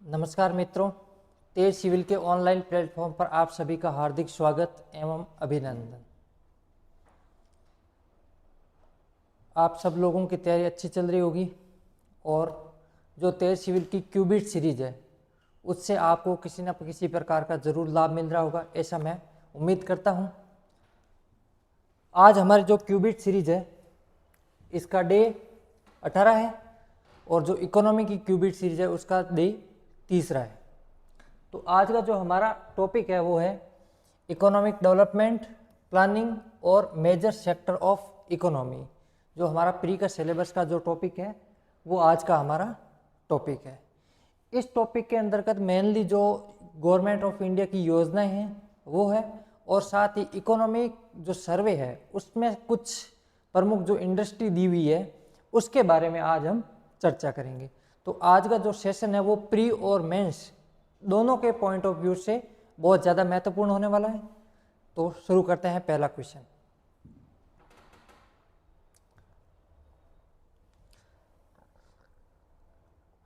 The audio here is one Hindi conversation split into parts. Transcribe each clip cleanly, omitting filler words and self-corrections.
नमस्कार मित्रों, तेज सिविल के ऑनलाइन प्लेटफॉर्म पर आप सभी का हार्दिक स्वागत एवं अभिनंदन। आप सब लोगों की तैयारी अच्छी चल रही होगी और जो तेज सिविल की क्यूबिट सीरीज है उससे आपको किसी न किसी प्रकार का ज़रूर लाभ मिल रहा होगा, ऐसा मैं उम्मीद करता हूँ। आज हमारी जो क्यूबिट सीरीज है इसका डे 18 है और जो इकोनॉमी की क्यूबिट सीरीज है उसका डे 3 है। तो आज का जो हमारा टॉपिक है वो है इकोनॉमिक डेवलपमेंट प्लानिंग और मेजर सेक्टर ऑफ इकोनॉमी। जो हमारा प्री का सिलेबस का जो टॉपिक है वो आज का हमारा टॉपिक है। इस टॉपिक के अंतर्गत मेनली जो गवर्नमेंट ऑफ इंडिया की योजनाएं हैं वो है और साथ ही इकोनॉमिक जो सर्वे है उसमें कुछ प्रमुख जो इंडस्ट्री दी हुई है उसके बारे में आज हम चर्चा करेंगे। तो आज का जो सेशन है वो प्री और मेंस दोनों के पॉइंट ऑफ व्यू से बहुत ज़्यादा महत्वपूर्ण होने वाला है। तो शुरू करते हैं पहला क्वेश्चन।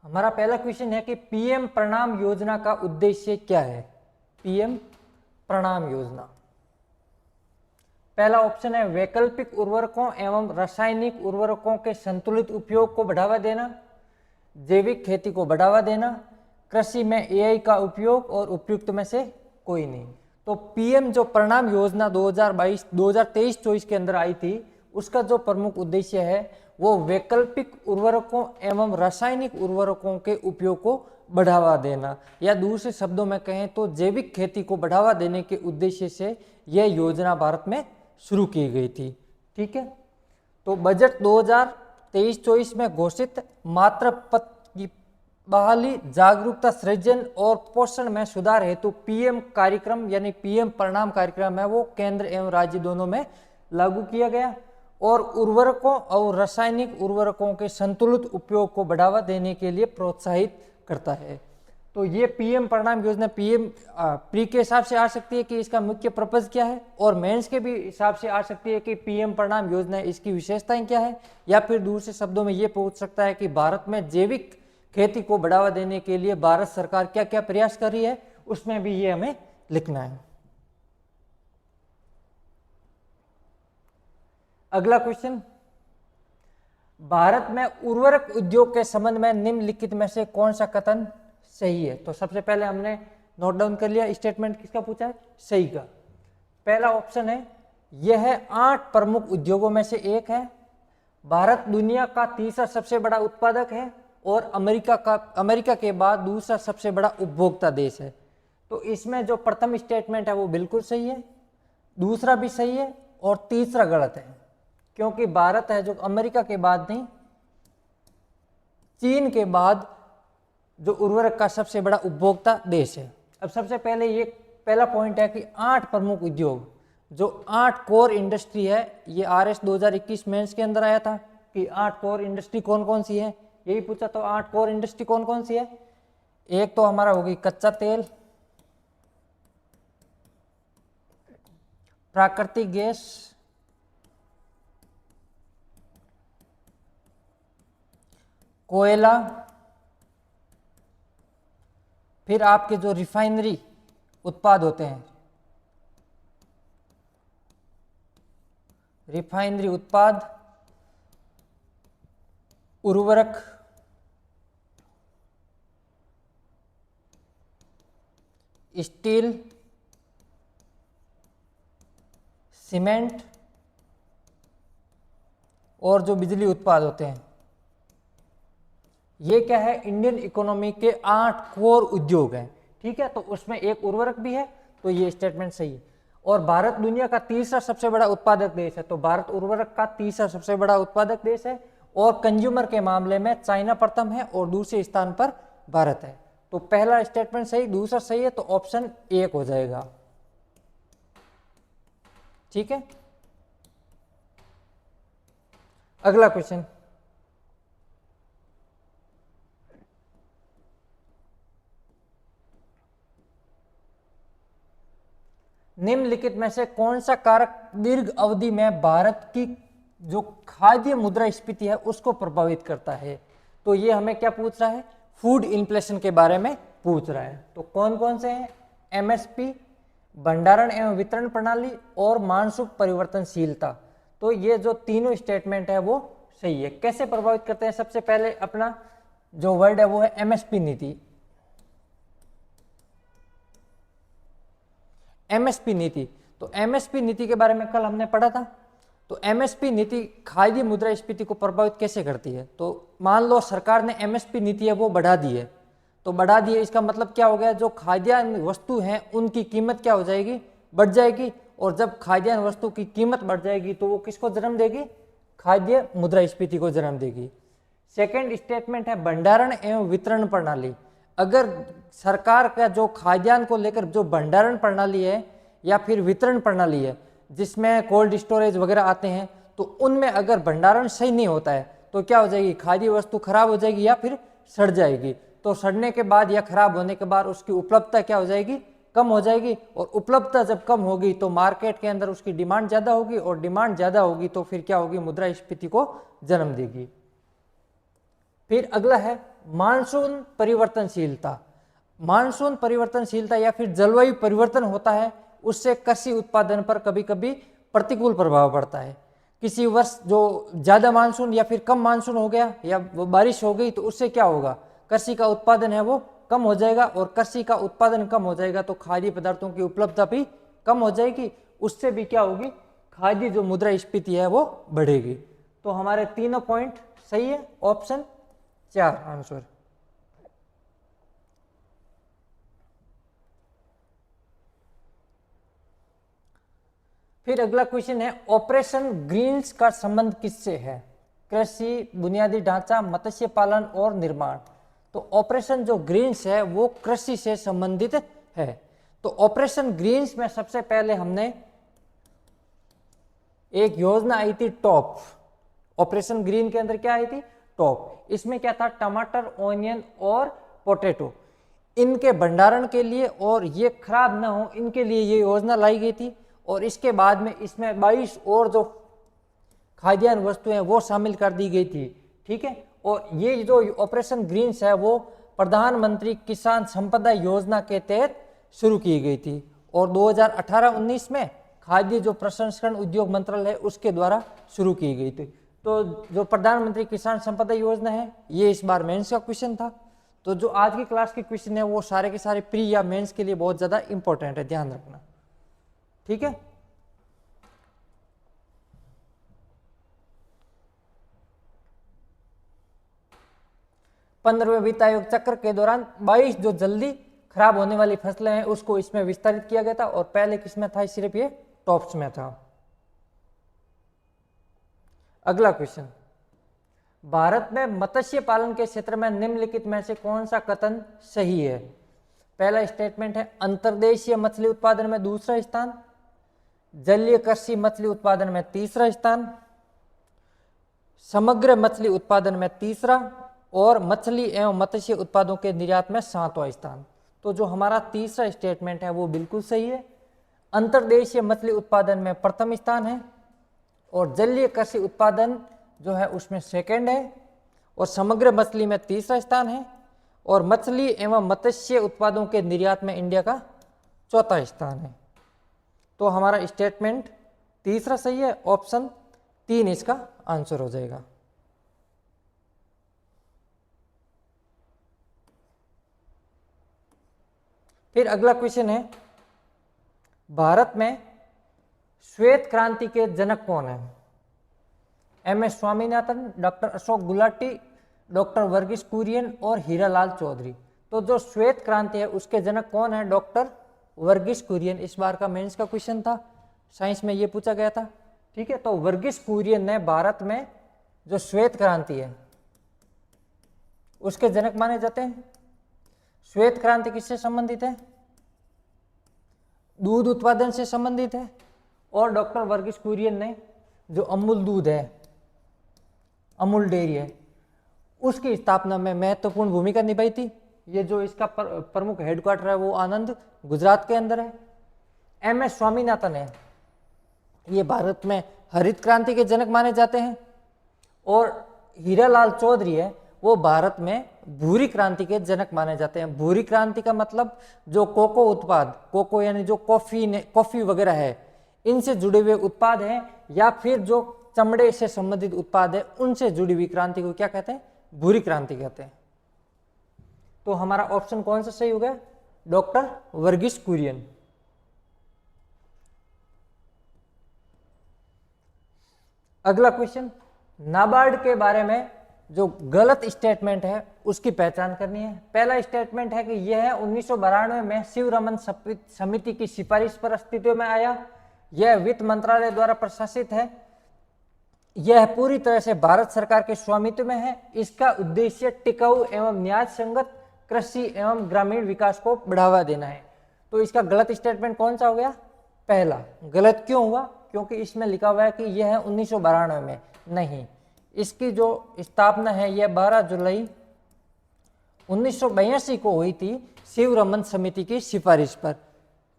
हमारा पहला क्वेश्चन है कि पीएम प्रणाम योजना का उद्देश्य क्या है। पीएम प्रणाम योजना, पहला ऑप्शन है वैकल्पिक उर्वरकों एवं रासायनिक उर्वरकों के संतुलित उपयोग को बढ़ावा देना, जैविक खेती को बढ़ावा देना, कृषि में एआई का उपयोग और उपयुक्त में से कोई नहीं। तो पीएम जो प्रणाम योजना 2023-24 के अंदर आई थी उसका जो प्रमुख उद्देश्य है वो वैकल्पिक उर्वरकों एवं रासायनिक उर्वरकों के उपयोग को बढ़ावा देना, या दूसरे शब्दों में कहें तो जैविक खेती को बढ़ावा देने के उद्देश्य से यह योजना भारत में शुरू की गई थी। ठीक है, तो बजट 2023-24 में घोषित मातृ पथ की बहाली, जागरूकता सृजन और पोषण में सुधार हेतु पीएम कार्यक्रम यानी पीएम प्रणाम कार्यक्रम है वो केंद्र एवं राज्य दोनों में लागू किया गया और उर्वरकों और रासायनिक उर्वरकों के संतुलित उपयोग को बढ़ावा देने के लिए प्रोत्साहित करता है। तो ये पीएम प्रणाम योजना पीएम प्री के हिसाब से आ सकती है कि इसका मुख्य पर्पज क्या है, और मेंस के भी हिसाब से आ सकती है कि पीएम प्रणाम योजना इसकी विशेषताएं क्या है, या फिर दूसरे शब्दों में ये पूछ सकता है कि भारत में जैविक खेती को बढ़ावा देने के लिए भारत सरकार क्या क्या प्रयास कर रही है, उसमें भी ये हमें लिखना है। अगला क्वेश्चन, भारत में उर्वरक उद्योग के संबंध में निम्नलिखित में से कौन सा कथन सही है। तो सबसे पहले हमने नोट डाउन कर लिया, स्टेटमेंट किसका पूछा है, सही का। पहला ऑप्शन है यह 8 प्रमुख उद्योगों में से एक है, भारत दुनिया का तीसरा सबसे बड़ा उत्पादक है और अमेरिका के बाद दूसरा सबसे बड़ा उपभोक्ता देश है। तो इसमें जो प्रथम स्टेटमेंट है वो बिल्कुल सही है, दूसरा भी सही है और तीसरा गलत है, क्योंकि भारत है जो अमेरिका के बाद नहीं, चीन के बाद जो उर्वरक का सबसे बड़ा उपभोक्ता देश है। अब सबसे पहले ये पहला पॉइंट है कि 8 प्रमुख उद्योग, जो 8 कोर इंडस्ट्री है, ये RS 2021 मेंस के अंदर आया था कि 8 कोर इंडस्ट्री कौन कौन सी है, यही पूछा। तो 8 कोर इंडस्ट्री कौन कौन सी है, एक तो हमारा होगी कच्चा तेल, प्राकृतिक गैस, कोयला, फिर आपके जो रिफाइनरी उत्पाद होते हैं, रिफाइनरी उत्पाद, उर्वरक, स्टील, सीमेंट और जो बिजली उत्पाद होते हैं, ये क्या है, इंडियन इकोनॉमी के 8 कोर उद्योग हैं। ठीक है, तो उसमें एक उर्वरक भी है, तो ये स्टेटमेंट सही है। और भारत दुनिया का तीसरा सबसे बड़ा उत्पादक देश है, तो भारत उर्वरक का तीसरा सबसे बड़ा उत्पादक देश है और कंज्यूमर के मामले में चाइना प्रथम है और दूसरे स्थान पर भारत है। तो पहला स्टेटमेंट सही, दूसरा सही है, तो ऑप्शन 1 हो जाएगा। ठीक है, अगला क्वेश्चन, निम्नलिखित में से कौन सा कारक दीर्घ अवधि में भारत की जो खाद्य मुद्रास्फीति है उसको प्रभावित करता है। तो ये हमें क्या पूछ रहा है, फूड इन्फ्लेशन के बारे में पूछ रहा है। तो कौन कौन से हैं? एमएसपी, भंडारण एवं वितरण प्रणाली और मानसून परिवर्तनशीलता। तो ये जो तीनों स्टेटमेंट है वो सही है। कैसे प्रभावित करते हैं? सबसे पहले अपना जो वर्ड है वो है एमएसपी नीति। एमएसपी नीति, तो एमएसपी नीति के बारे में कल हमने पढ़ा था। तो एमएसपी नीति खाद्य मुद्रास्फीति को प्रभावित कैसे करती है? तो मान लो सरकार ने एमएसपी नीति है वो बढ़ा दी है, तो बढ़ा दिए इसका मतलब क्या हो गया? जो खाद्यान्न वस्तु हैं उनकी कीमत क्या हो जाएगी? बढ़ जाएगी। और जब खाद्यान्न वस्तु की कीमत बढ़ जाएगी तो वो किसको जन्म देगी? खाद्य मुद्रास्फीति को जन्म देगी। सेकेंड स्टेटमेंट है भंडारण एवं वितरण प्रणाली। अगर सरकार का जो खाद्यान्न को लेकर जो भंडारण प्रणाली है या फिर वितरण प्रणाली है जिसमें कोल्ड स्टोरेज वगैरह आते हैं, तो उनमें अगर भंडारण सही नहीं होता है तो क्या हो जाएगी? खाद्य वस्तु खराब हो जाएगी या फिर सड़ जाएगी। तो सड़ने के बाद या खराब होने के बाद उसकी उपलब्धता क्या हो जाएगी? कम हो जाएगी। और उपलब्धता जब कम होगी तो मार्केट के अंदर उसकी डिमांड ज़्यादा होगी, और डिमांड ज़्यादा होगी तो फिर क्या होगी? मुद्रास्फीति को जन्म देगी। फिर अगला है मानसून परिवर्तनशीलता। मानसून परिवर्तनशीलता या फिर जलवायु परिवर्तन होता है, उससे कृषि उत्पादन पर कभी कभी प्रतिकूल प्रभाव पड़ता है। किसी वर्ष जो ज़्यादा मानसून या फिर कम मानसून हो गया या बारिश हो गई तो उससे क्या होगा? कृषि का उत्पादन है वो कम हो जाएगा, और कृषि का उत्पादन कम हो जाएगा तो खाद्य पदार्थों की उपलब्धता भी कम हो जाएगी। उससे भी क्या होगी? खाद्य जो मुद्रास्फीति है वो बढ़ेगी। तो हमारे तीनों पॉइंट सही है, ऑप्शन 4 आंसर। फिर अगला क्वेश्चन है ऑपरेशन ग्रीन्स का संबंध किससे है? कृषि, बुनियादी ढांचा, मत्स्य पालन और निर्माण। तो ऑपरेशन जो ग्रीन्स है वो कृषि से संबंधित है। तो ऑपरेशन ग्रीन्स में सबसे पहले हमने एक योजना आई थी टॉप। ऑपरेशन ग्रीन के अंदर क्या आई थी? टॉप। इसमें क्या था? टमाटर, ऑनियन और पोटैटो, इनके भंडारण के लिए और ये खराब ना हो इनके लिए ये योजना लाई गई थी। और इसके बाद में इसमें 22 और जो खाद्यान्न वस्तुएं वो शामिल कर दी गई थी। ठीक है। और ये जो ऑपरेशन ग्रीन्स है वो प्रधानमंत्री किसान संपदा योजना के तहत शुरू की गई थी। और 2018-19 में खाद्य जो प्रसंस्करण उद्योग मंत्रालय है उसके द्वारा शुरू की गई थी। तो जो प्रधानमंत्री किसान संपदा योजना है ये इस बार मेंस का क्वेश्चन था। तो जो आज की क्लास के क्वेश्चन है वो सारे के सारे प्री या मेंस के लिए बहुत ज़्यादा इंपॉर्टेंट है, ध्यान रखना। ठीक है। पंद्रहवें वित्त आयोग चक्र के दौरान 22 जो जल्दी खराब होने वाली फसलें हैं उसको इसमें विस्तारित किया गया था, और पहले किसमें था? सिर्फ ये टॉप्स में था। अगला क्वेश्चन, भारत में मत्स्य पालन के क्षेत्र में निम्नलिखित में से कौन सा कथन सही है? पहला स्टेटमेंट है अंतर्देशीय मछली उत्पादन में दूसरा स्थान, जलीय कृषि मछली उत्पादन में तीसरा स्थान, समग्र मछली उत्पादन में तीसरा, और मछली एवं मत्स्य उत्पादों के निर्यात में 7वां स्थान। तो जो हमारा तीसरा स्टेटमेंट है वो बिल्कुल सही है। अंतर्देशीय मछली उत्पादन में प्रथम स्थान है, और जलीय कृषि उत्पादन जो है उसमें सेकंड है, और समग्र मछली में तीसरा स्थान है, और मछली एवं मत्स्य उत्पादों के निर्यात में इंडिया का चौथा स्थान है। तो हमारा स्टेटमेंट तीसरा सही है, ऑप्शन 3 इसका आंसर हो जाएगा। फिर अगला क्वेश्चन है भारत में श्वेत क्रांति के जनक कौन है? एम.एस. स्वामीनाथन, डॉक्टर अशोक गुलाटी, डॉक्टर वर्गीस कुरियन और हीरालाल चौधरी। तो जो श्वेत क्रांति है उसके जनक कौन है? डॉक्टर वर्गीस कुरियन। इस बार का मेंस का क्वेश्चन था, साइंस में ये पूछा गया था। ठीक है। तो वर्गीस कुरियन ने भारत में जो श्वेत क्रांति है उसके जनक माने जाते हैं। श्वेत क्रांति किससे संबंधित है? दूध उत्पादन से संबंधित है। और डॉक्टर वर्गीस कुरियन ने जो अमूल दूध है, अमूल डेयरी है, उसकी स्थापना में महत्वपूर्ण भूमिका निभाई थी। ये जो इसका प्रमुख हेडक्वार्टर है वो आनंद गुजरात के अंदर है। एम.एस. स्वामीनाथन है, ये भारत में हरित क्रांति के जनक माने जाते हैं। और हीरालाल चौधरी है, वो भारत में भूरी क्रांति के जनक माने जाते हैं। भूरी क्रांति का मतलब जो कोको उत्पाद, कोको यानी जो कॉफी वगैरह है, इनसे जुड़े हुए उत्पाद हैं, या फिर जो चमड़े से संबंधित उत्पाद है उनसे जुड़ी हुई क्रांति को क्या कहते हैं? भूरी क्रांति कहते हैं। तो हमारा ऑप्शन कौन सा सही हो गया? डॉक्टर वर्गीस कुरियन। अगला क्वेश्चन, नाबार्ड के बारे में जो गलत स्टेटमेंट है उसकी पहचान करनी है। पहला स्टेटमेंट है कि यह 1992 में शिवरमन समिति की सिफारिश पर अस्तित्व में आया। यह वित्त मंत्रालय द्वारा प्रशासित है। यह पूरी तरह से भारत सरकार के स्वामित्व में है। इसका उद्देश्य टिकाऊ एवं न्याय संगत कृषि एवं ग्रामीण विकास को बढ़ावा देना है। तो इसका गलत स्टेटमेंट कौन सा हो गया? पहला। गलत क्यों हुआ? क्योंकि इसमें लिखा हुआ है कि यह 1992 में, नहीं, इसकी जो स्थापना है यह 12 जुलाई 1982 को हुई थी शिवरमन समिति की सिफारिश पर।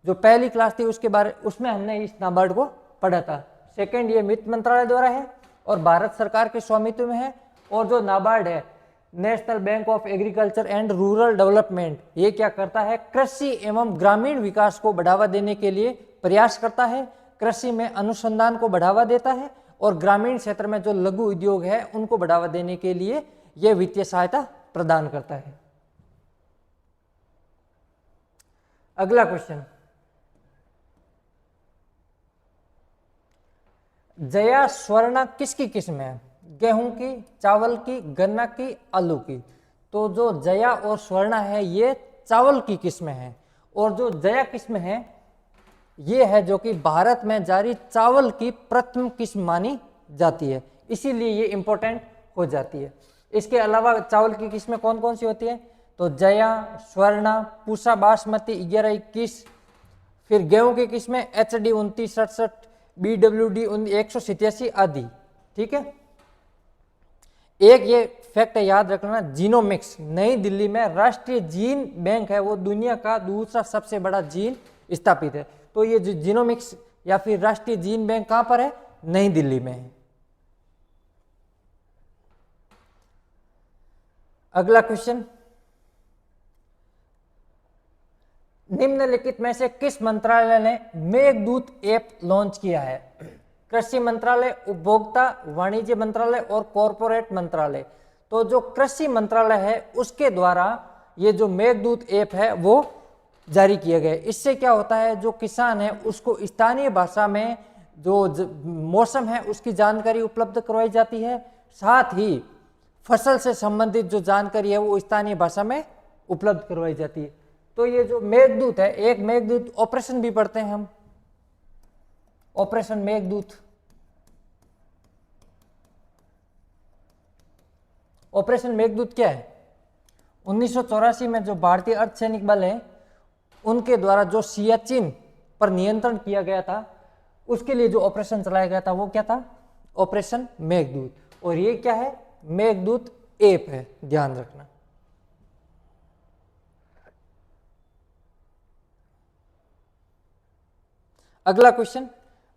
जो पहली क्लास थी उसमें हमने इस नाबार्ड को पढ़ा था। सेकंड, ये वित्त मंत्रालय द्वारा है और भारत सरकार के स्वामित्व में है। और जो नाबार्ड है, national bank of agriculture and rural development, ये क्या करता है? कृषि एवं ग्रामीण विकास को बढ़ावा देने के लिए प्रयास करता है। कृषि में अनुसंधान को बढ़ावा देता है और ग्रामीण क्षेत्र में जो लघु उद्योग है उनको बढ़ावा देने के लिए यह वित्तीय सहायता प्रदान करता है। अगला क्वेश्चन, जया स्वर्णा किसकी किस्म है? गेहूं की, चावल की, गन्ना की, आलू की? तो जो जया और स्वर्णा है ये चावल की किस्म है। और जो जया किस्म है ये है जो कि भारत में जारी चावल की प्रथम किस्म मानी जाती है, इसीलिए ये इंपॉर्टेंट हो जाती है। इसके अलावा चावल की किस्में कौन कौन सी होती है? तो जया, स्वर्णा, पूसा बासमती 1121, फिर गेहूं की किस्में HD 2967, BWD 187 आदि। ठीक है। एक ये फैक्ट याद रखना, जीनोमिक्स, नई दिल्ली में राष्ट्रीय जीन बैंक है, वो दुनिया का दूसरा सबसे बड़ा जीन स्थापित है। तो ये जो जीनोमिक्स या फिर राष्ट्रीय जीन बैंक कहां पर है? नई दिल्ली में है। अगला क्वेश्चन, निम्नलिखित में से किस मंत्रालय ने मेघदूत ऐप लॉन्च किया है? कृषि मंत्रालय, उपभोक्ता वाणिज्य मंत्रालय और कॉरपोरेट मंत्रालय। तो जो कृषि मंत्रालय है उसके द्वारा ये जो मेघदूत ऐप है वो जारी किया गया। इससे क्या होता है, जो किसान है उसको स्थानीय भाषा में जो मौसम है उसकी जानकारी उपलब्ध करवाई जाती है, साथ ही फसल से संबंधित जो जानकारी है वो स्थानीय भाषा में उपलब्ध करवाई जाती है। तो ये जो मेघदूत है, एक मेघदूत ऑपरेशन भी पढ़ते हैं हम, ऑपरेशन मेघदूत। ऑपरेशन मेघदूत क्या है? 1984 में जो भारतीय अर्धसैनिक बल है उनके द्वारा जो सियाचिन पर नियंत्रण किया गया था उसके लिए जो ऑपरेशन चलाया गया था वो क्या था? ऑपरेशन मेघदूत। और ये क्या है? मेघदूत ऐप है, ध्यान रखना। अगला क्वेश्चन,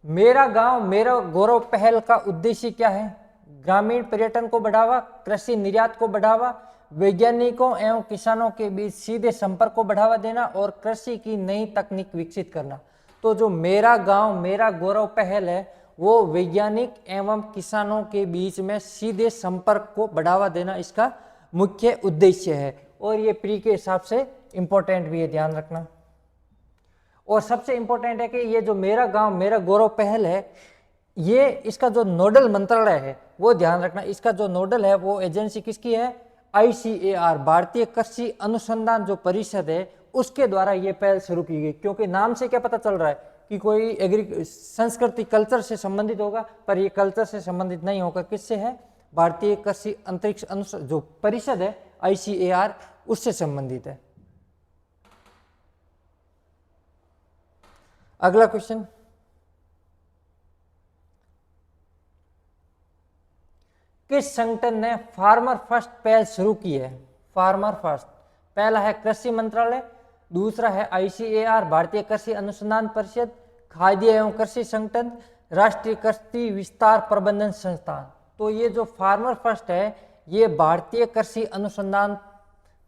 मेरा गांव मेरा गौरव पहल का उद्देश्य क्या है? ग्रामीण पर्यटन को बढ़ावा, कृषि निर्यात को बढ़ावा, वैज्ञानिकों एवं किसानों के बीच सीधे संपर्क को बढ़ावा देना और कृषि की नई तकनीक विकसित करना। तो जो मेरा गांव मेरा गौरव पहल है वो वैज्ञानिक एवं किसानों के बीच में सीधे संपर्क को बढ़ावा देना इसका मुख्य उद्देश्य है। और ये प्री के हिसाब से इंपॉर्टेंट भी है, ध्यान रखना। और सबसे इंपॉर्टेंट है कि ये जो मेरा गांव मेरा गौरव पहल है, ये इसका जो नोडल मंत्रालय है वो ध्यान रखना, इसका जो नोडल है वो एजेंसी किसकी है? ICAR, भारतीय कृषि अनुसंधान जो परिषद है उसके द्वारा ये पहल शुरू की गई। क्योंकि नाम से क्या पता चल रहा है कि कोई संस्कृति कल्चर से संबंधित होगा, पर ये कल्चर से संबंधित नहीं होगा। किससे है? भारतीय कृषि अंतरिक्ष जो परिषद है ICAR उससे संबंधित है। अगला क्वेश्चन, किस संगठन ने फार्मर फर्स्ट पहल शुरू की है? फार्मर फर्स्ट, पहला है कृषि मंत्रालय, दूसरा है ICAR भारतीय कृषि अनुसंधान परिषद, खाद्य एवं कृषि संगठन, राष्ट्रीय कृषि विस्तार प्रबंधन संस्थान। तो ये जो फार्मर फर्स्ट है ये भारतीय कृषि अनुसंधान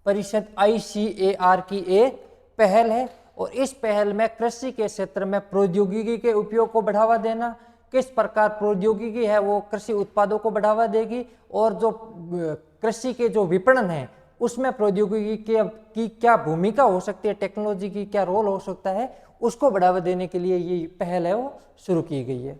परिषद ICAR की एक पहल है और इस पहल में कृषि के क्षेत्र में प्रौद्योगिकी के उपयोग को बढ़ावा देना, किस प्रकार प्रौद्योगिकी है वो कृषि उत्पादों को बढ़ावा देगी और जो कृषि के जो विपणन है उसमें प्रौद्योगिकी की क्या भूमिका हो सकती है, टेक्नोलॉजी की क्या रोल हो सकता है, उसको बढ़ावा देने के लिए ये पहल है वो शुरू की गई है।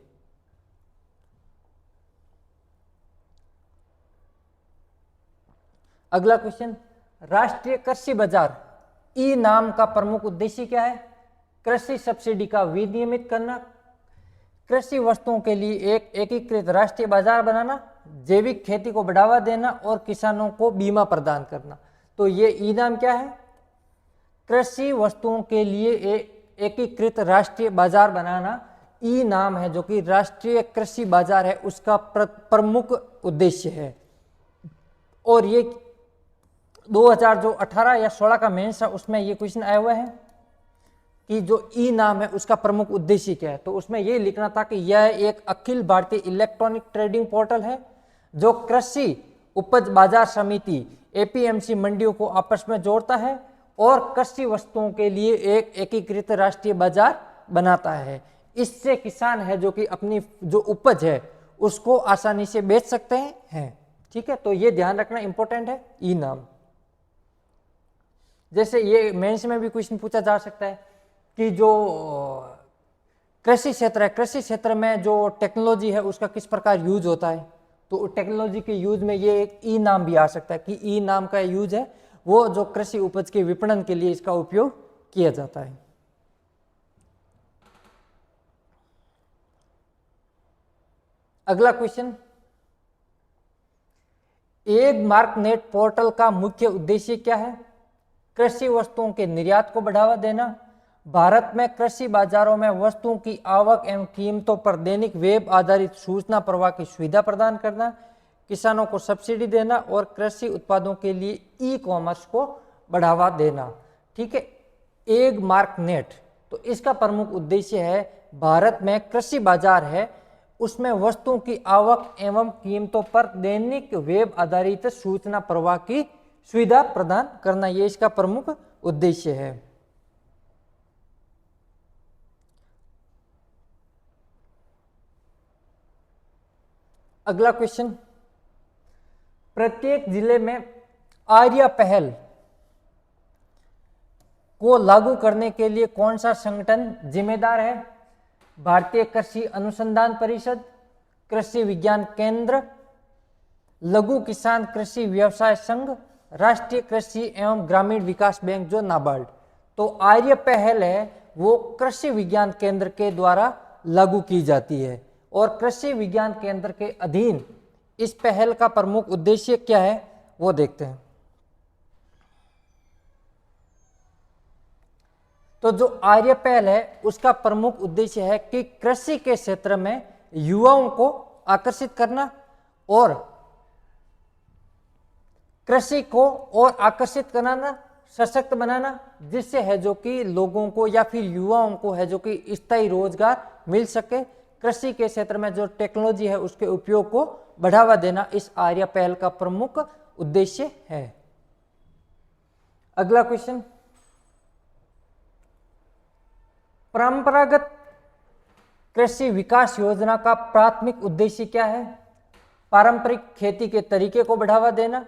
अगला क्वेश्चन, राष्ट्रीय कृषि बाजार ई नाम का प्रमुख उद्देश्य क्या है? कृषि सब्सिडी का विनियमित करना, कृषि वस्तुओं के लिए एक एकीकृत राष्ट्रीय बाजार बनाना, जैविक खेती को बढ़ावा देना और किसानों को बीमा प्रदान करना। तो ये ई नाम क्या है? कृषि वस्तुओं के लिए एक एकीकृत राष्ट्रीय बाजार बनाना ई नाम है, जो कि राष्ट्रीय कृषि बाजार है उसका प्रमुख उद्देश्य है। और ये 2018 या 16 का मेंस है उसमें ये क्वेश्चन आया हुआ है कि जो ई नाम है उसका प्रमुख उद्देश्य क्या है। तो उसमें ये लिखना था कि यह एक Akhil Bharatiya electronic trading portal है जो कृषि उपज बाजार समिति APMC मंडियों को आपस में जोड़ता है और कृषि वस्तुओं के लिए एक एकीकृत राष्ट्रीय बाजार बनाता है। इससे किसान है जो कि अपनी जो उपज है उसको आसानी से बेच सकते हैं। ठीक है, तो ये ध्यान रखना इंपॉर्टेंट है ई नाम। जैसे ये मेंस में भी क्वेश्चन पूछा जा सकता है कि जो कृषि क्षेत्र है, कृषि क्षेत्र में जो टेक्नोलॉजी है उसका किस प्रकार यूज होता है। तो टेक्नोलॉजी के यूज में ये एक ई नाम भी आ सकता है कि ई नाम का यूज है वो जो कृषि उपज के विपणन के लिए इसका उपयोग किया जाता है। अगला question, egg mark net portal का मुख्य उद्देश्य क्या है? कृषि वस्तुओं के निर्यात को बढ़ावा देना, भारत में कृषि बाजारों में वस्तुओं की आवक एवं कीमतों पर दैनिक वेब आधारित सूचना प्रवाह की सुविधा प्रदान करना, किसानों को सब्सिडी देना और कृषि उत्पादों के लिए ई-कॉमर्स को बढ़ावा देना। ठीक है, एग मार्क नेट, तो इसका प्रमुख उद्देश्य है भारत में कृषि बाजार है उसमें वस्तुओं की आवक एवं कीमतों पर दैनिक वेब आधारित सूचना प्रवाह की सुविधा प्रदान करना, ये इसका प्रमुख उद्देश्य है। अगला क्वेश्चन, प्रत्येक जिले में आर्या पहल को लागू करने के लिए कौन सा संगठन जिम्मेदार है? भारतीय कृषि अनुसंधान परिषद, कृषि विज्ञान केंद्र, लघु किसान कृषि व्यवसाय संघ, राष्ट्रीय कृषि एवं ग्रामीण विकास बैंक जो नाबार्ड। तो आर्य पहल है वो कृषि विज्ञान केंद्र के द्वारा लागू की जाती है और कृषि विज्ञान केंद्र के अधीन इस पहल का प्रमुख उद्देश्य क्या है वो देखते हैं। तो जो आर्य पहल है उसका प्रमुख उद्देश्य है कि कृषि के क्षेत्र में युवाओं को आकर्षित करना और कृषि को और आकर्षित कराना, सशक्त बनाना, जिससे है जो कि लोगों को या फिर युवाओं को है जो कि स्थायी रोजगार मिल सके। कृषि के क्षेत्र में जो टेक्नोलॉजी है उसके उपयोग को बढ़ावा देना इस आर्य पहल का प्रमुख उद्देश्य है। अगला क्वेश्चन, परंपरागत कृषि विकास योजना का प्राथमिक उद्देश्य क्या है? पारंपरिक खेती के तरीके को बढ़ावा देना,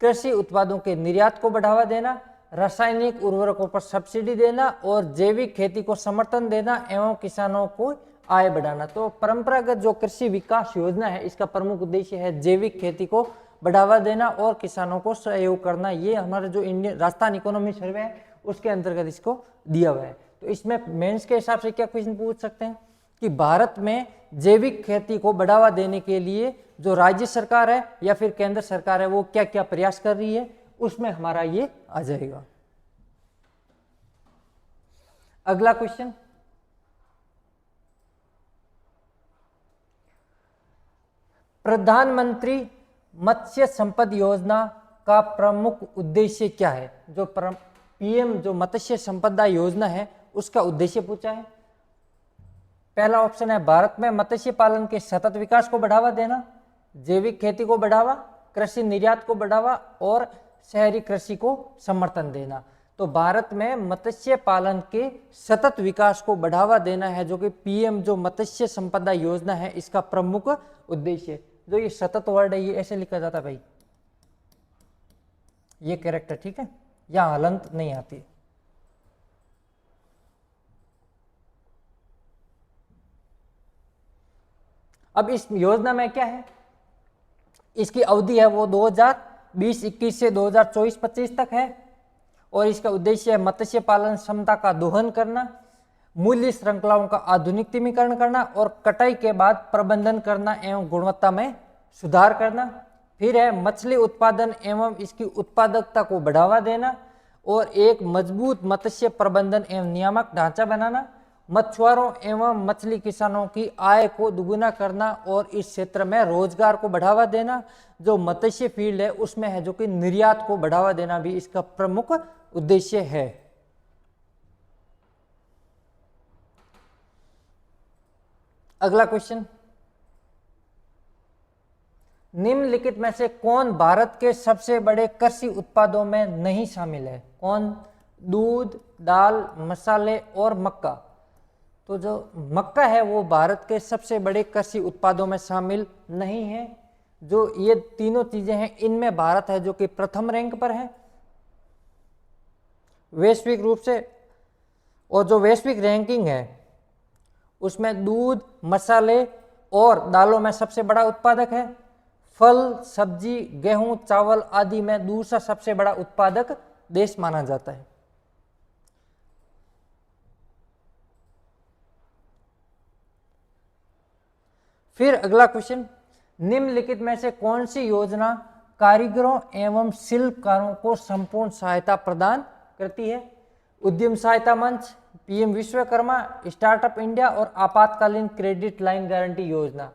कृषि उत्पादों के निर्यात को बढ़ावा देना, रासायनिक उर्वरकों पर सब्सिडी देना और जैविक खेती को समर्थन देना एवं किसानों को आय बढ़ाना। तो परंपरागत जो कृषि विकास योजना है इसका प्रमुख उद्देश्य है जैविक खेती को बढ़ावा देना और किसानों को सहयोग करना। ये हमारा जो इंडियन राजस्थान इकोनॉमी सर्वे है उसके अंतर्गत इसको दिया हुआ है। तो इसमें मेंस के हिसाब से क्या क्वेश्चन पूछ सकते हैं कि भारत में जैविक खेती को बढ़ावा देने के लिए जो राज्य सरकार है या फिर केंद्र सरकार है वो क्या क्या प्रयास कर रही है, उसमें हमारा ये आ जाएगा। अगला क्वेश्चन, प्रधानमंत्री मत्स्य संपदा योजना का प्रमुख उद्देश्य क्या है? जो पीएम जो मत्स्य संपदा योजना है उसका उद्देश्य पूछा है। पहला ऑप्शन है भारत में मत्स्य पालन के सतत विकास को बढ़ावा देना, जैविक खेती को बढ़ावा, कृषि निर्यात को बढ़ावा और शहरी कृषि को समर्थन देना। तो भारत में मत्स्य पालन के सतत विकास को बढ़ावा देना है जो कि पीएम जो मत्स्य संपदा योजना है इसका प्रमुख उद्देश्य। जो ये सतत वर्ड है ये ऐसे लिखा जाता है भाई, ये कैरेक्टर, ठीक है, यहां हलंत नहीं आती। अब इस योजना में क्या है, इसकी अवधि है वो 2020-21 से 2024-25 तक है और इसका उद्देश्य है मत्स्य पालन क्षमता का दोहन करना, मूल्य श्रृंखलाओं का आधुनिकीकरण करना और कटाई के बाद प्रबंधन करना एवं गुणवत्ता में सुधार करना। फिर है मछली उत्पादन एवं इसकी उत्पादकता को बढ़ावा देना और एक मजबूत मत्स्य प्रबंधन एवं नियामक ढांचा बनाना, मछुआरों एवं मछली किसानों की आय को दुगुना करना और इस क्षेत्र में रोजगार को बढ़ावा देना। जो मत्स्य फील्ड है उसमें है जो कि निर्यात को बढ़ावा देना भी इसका प्रमुख उद्देश्य है। अगला क्वेश्चन, निम्नलिखित में से कौन भारत के सबसे बड़े कृषि उत्पादों में नहीं शामिल है? कौन? दूध, दाल, मसाले और मक्का। तो जो मक्का है वो भारत के सबसे बड़े कृषि उत्पादों में शामिल नहीं है। जो ये तीनों चीजें हैं इनमें भारत है जो कि प्रथम रैंक पर है वैश्विक रूप से। और जो वैश्विक रैंकिंग है उसमें दूध, मसाले और दालों में सबसे बड़ा उत्पादक है। फल, सब्जी, गेहूं, चावल आदि में दूसरा सबसे बड़ा उत्पादक देश माना जाता है। फिर अगला क्वेश्चन, निम्नलिखित में से कौन सी योजना कारीगरों एवं शिल्पकारों को संपूर्ण सहायता प्रदान करती है? उद्यम सहायता मंच, पीएम विश्वकर्मा, स्टार्टअप इंडिया और आपातकालीन क्रेडिट लाइन गारंटी योजना।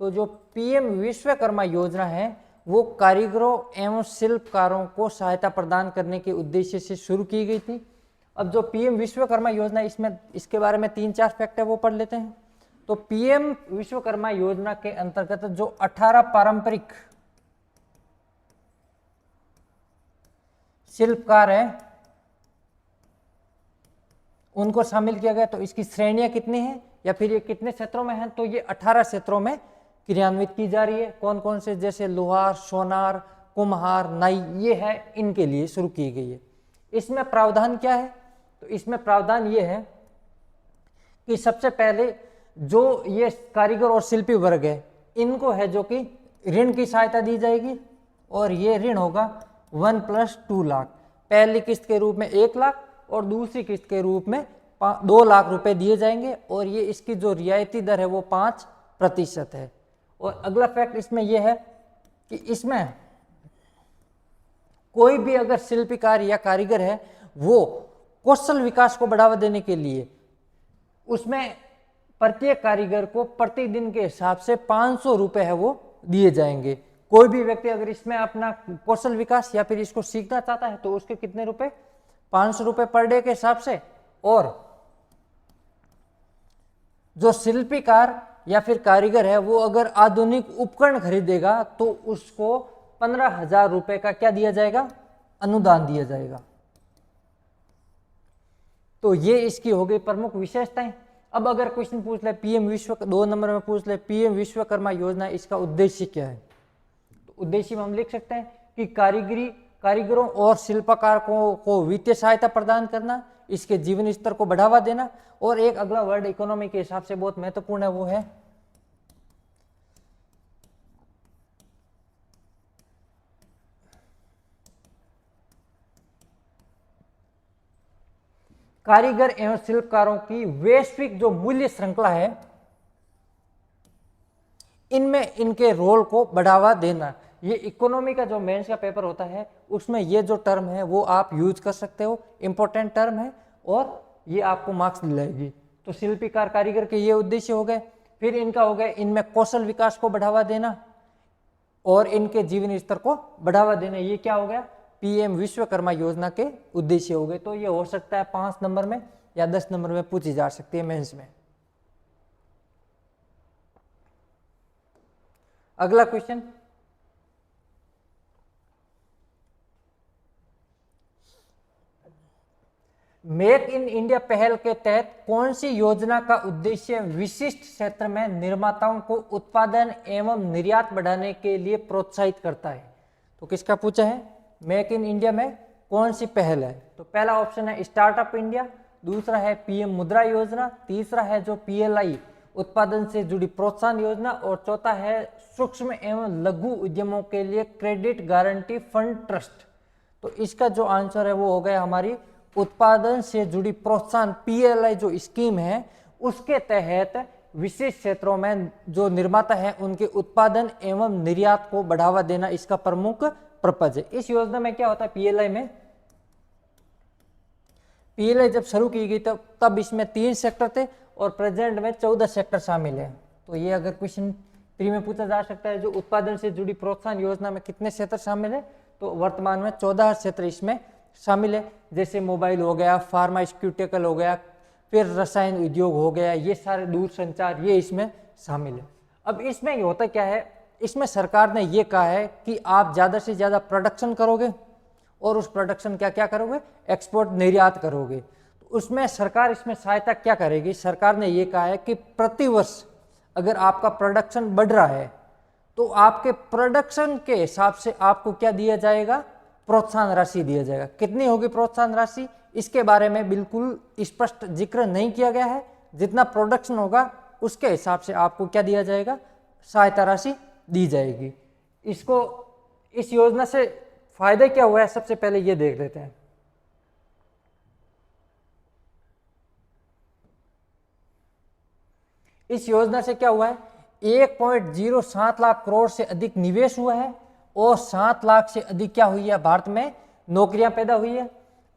तो जो पीएम विश्वकर्मा योजना है वो कारीगरों एवं शिल्पकारों को सहायता प्रदान करने के उद्देश्य से शुरू की गई थी। अब जो पीएम विश्वकर्मा योजना इसमें इसके बारे में 3-4 फैक्ट है वो पढ़ लेते हैं। तो पीएम विश्वकर्मा योजना के अंतर्गत जो 18 पारंपरिक शिल्पकार है उनको शामिल किया गया। तो इसकी श्रेणियां कितनी हैं या फिर ये कितने क्षेत्रों में हैं? तो ये 18 क्षेत्रों में क्रियान्वित की जा रही है। कौन कौन से? जैसे लोहार, सोनार, कुम्हार, नाई, ये है इनके लिए शुरू की गई है। इसमें प्रावधान क्या है? तो इसमें प्रावधान ये है कि सबसे पहले जो ये कारीगर और शिल्पी वर्ग है इनको है जो कि ऋण की सहायता दी जाएगी और ये ऋण होगा 1+2 लाख। पहली किस्त के रूप में 1 लाख और दूसरी किस्त के रूप में 2 लाख रुपए दिए जाएंगे और ये इसकी जो रियायती दर है वो 5% है। और अगला फैक्ट इसमें यह है कि इसमें कोई भी अगर शिल्पकार या कारीगर है वो कौशल विकास को बढ़ावा देने के लिए उसमें प्रत्येक कारीगर को प्रतिदिन के हिसाब से 500 रुपए है वो दिए जाएंगे। कोई भी व्यक्ति अगर इसमें अपना कौशल विकास या फिर इसको सीखना चाहता है तो उसके कितने रुपए? 500 रुपए पर डे के हिसाब से। और जो शिल्पीकार या फिर कारीगर है वो अगर आधुनिक उपकरण खरीदेगा तो उसको 15,000 रुपए का क्या दिया जाएगा? अनुदान दिया जाएगा। तो ये इसकी हो गई प्रमुख विशेषताएं। अब अगर क्वेश्चन पूछ ले पीएम 2 नंबर में पूछ ले पीएम विश्वकर्मा योजना इसका उद्देश्य क्या है? तो उद्देश्य में हम लिख सकते हैं कि कारीगरों और शिल्पकारों को वित्तीय सहायता प्रदान करना, इसके जीवन स्तर को बढ़ावा देना और एक अगला वर्ड इकोनॉमी के हिसाब से बहुत महत्वपूर्ण है वो है कारीगर एवं शिल्पकारों की वैश्विक जो मूल्य श्रृंखला है इनमें इनके रोल को बढ़ावा देना। ये इकोनॉमी का जो मेंस का पेपर होता है उसमें ये जो टर्म है वो आप यूज कर सकते हो, इंपॉर्टेंट टर्म है और ये आपको मार्क्स दिलाएगी। तो शिल्पीकार कारीगर के ये उद्देश्य हो गए। फिर इनका हो गया इनमें कौशल विकास को बढ़ावा देना और इनके जीवन स्तर को बढ़ावा देना। ये क्या हो गया? पीएम विश्वकर्मा योजना के उद्देश्य हो गए। तो ये हो सकता है 5 नंबर में या 10 नंबर में पूछी जा सकती है मेंस में। अगला क्वेश्चन, मेक इन इंडिया पहल के तहत कौन सी योजना का उद्देश्य विशिष्ट क्षेत्र में निर्माताओं को उत्पादन एवं निर्यात बढ़ाने के लिए प्रोत्साहित करता है? तो किसका पूछा है? मेक इन इंडिया में कौन सी पहल है? तो पहला ऑप्शन है स्टार्टअप इंडिया, दूसरा है पीएम मुद्रा योजना, तीसरा है जो पीएलआई उत्पादन से जुड़ी प्रोत्साहन योजना, और चौथा है सूक्ष्म एवं लघु उद्यमों के लिए क्रेडिट गारंटी फंड ट्रस्ट। तो इसका जो आंसर है वो हो गया हमारी उत्पादन से जुड़ी प्रोत्साहन पीएलआई जो स्कीम है उसके तहत विशेष क्षेत्रों में जो निर्माता है उनके उत्पादन एवं निर्यात को बढ़ावा देना इसका प्रमुख पर्पज है। इस योजना में क्या होता है? पीएलआई में, पीएलआई जब शुरू की गई तब इसमें 3 सेक्टर थे और प्रेजेंट में 14 सेक्टर शामिल है। तो ये अगर क्वेश्चन प्री में पूछा जा सकता है जो उत्पादन से जुड़ी प्रोत्साहन योजना में कितने क्षेत्र शामिल है, तो वर्तमान में 14 क्षेत्र इसमें शामिल है। जैसे मोबाइल हो गया, फार्मास्यूटिकल हो गया, फिर रसायन उद्योग हो गया, ये सारे दूर संचार ये इसमें शामिल है। अब इसमें ये होता क्या है, इसमें सरकार ने ये कहा है कि आप ज़्यादा से ज़्यादा प्रोडक्शन करोगे और उस प्रोडक्शन क्या करोगे? एक्सपोर्ट निर्यात करोगे। तो उसमें सरकार इसमें सहायता क्या करेगी? सरकार ने ये कहा है कि प्रतिवर्ष अगर आपका प्रोडक्शन बढ़ रहा है तो आपके प्रोडक्शन के हिसाब से आपको क्या दिया जाएगा? प्रोत्साहन राशि दिया जाएगा। कितनी होगी प्रोत्साहन राशि? इसके बारे में बिल्कुल स्पष्ट जिक्र नहीं किया गया है। जितना प्रोडक्शन होगा उसके हिसाब से आपको क्या दिया जाएगा? सहायता राशि दी जाएगी। इसको, इस योजना से फायदे क्या हुआ है सबसे पहले ये देख लेते हैं। इस योजना से क्या हुआ है? 1.07 लाख करोड़ से अधिक निवेश हुआ है और 7 लाख से अधिक क्या हुई है? भारत में नौकरियां पैदा हुई है।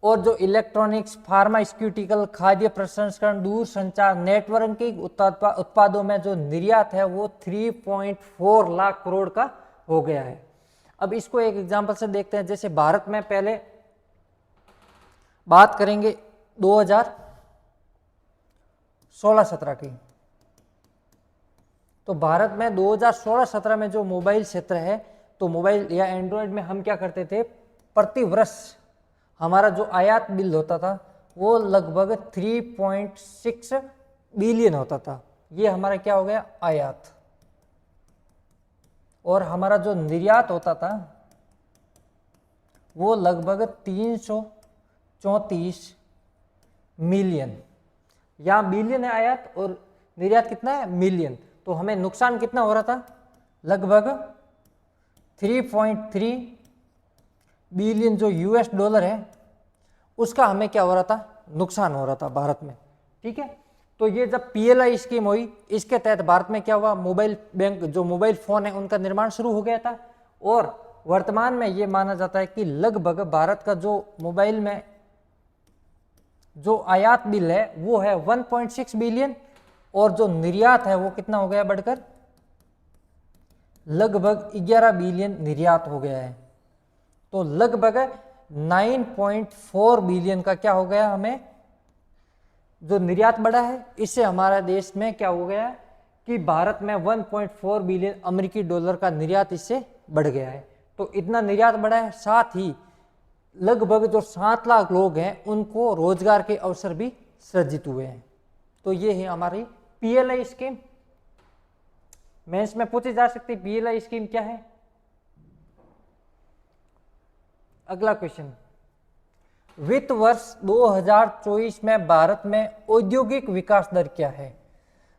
और जो इलेक्ट्रॉनिक्स, फार्मास्यूटिकल, खाद्य प्रसंस्करण, दूर संचार, नेटवर्किंग उत्पादों में जो निर्यात है वो 3.4 लाख करोड़ का हो गया है। अब इसको एक एग्जांपल से देखते हैं। जैसे भारत में पहले बात करेंगे 2016-17 की, तो भारत में 2016-17 में जो मोबाइल क्षेत्र है, तो मोबाइल या एंड्रॉयड में हम क्या करते थे? प्रति वर्ष हमारा जो आयात बिल होता था वो लगभग 3.6 बिलियन होता था। ये हमारा क्या हो गया? आयात। और हमारा जो निर्यात होता था वो लगभग 334 मिलियन। यहाँ बिलियन है आयात और निर्यात कितना है? मिलियन। तो हमें नुकसान कितना हो रहा था? लगभग 3.3 बिलियन जो यूएस डॉलर है उसका हमें क्या हो रहा था? नुकसान हो रहा था भारत में। ठीक है, तो ये जब पीएलआई स्कीम हुई इसके तहत भारत में क्या हुआ? मोबाइल बैंक, जो मोबाइल फोन है उनका निर्माण शुरू हो गया था। और वर्तमान में ये माना जाता है कि लगभग भारत का जो मोबाइल में जो आयात बिल है वो है 1.6 बिलियन और जो निर्यात है वो कितना हो गया? बढ़कर लगभग 11 बिलियन निर्यात हो गया है। तो लगभग 9.4 बिलियन का क्या हो गया? हमें जो निर्यात बढ़ा है इससे हमारा देश में क्या हो गया कि भारत में 1.4 बिलियन अमेरिकी डॉलर का निर्यात इससे बढ़ गया है। तो इतना निर्यात बढ़ा है, साथ ही लगभग जो 7 लाख लोग हैं उनको रोजगार के अवसर भी सृजित हुए हैं। तो ये है हमारी पीएलआई स्कीम। मेंस में पूछी जा सकती पीएलआई स्कीम क्या है। अगला क्वेश्चन, वित्त वर्ष 2024 में भारत में औद्योगिक विकास दर क्या है?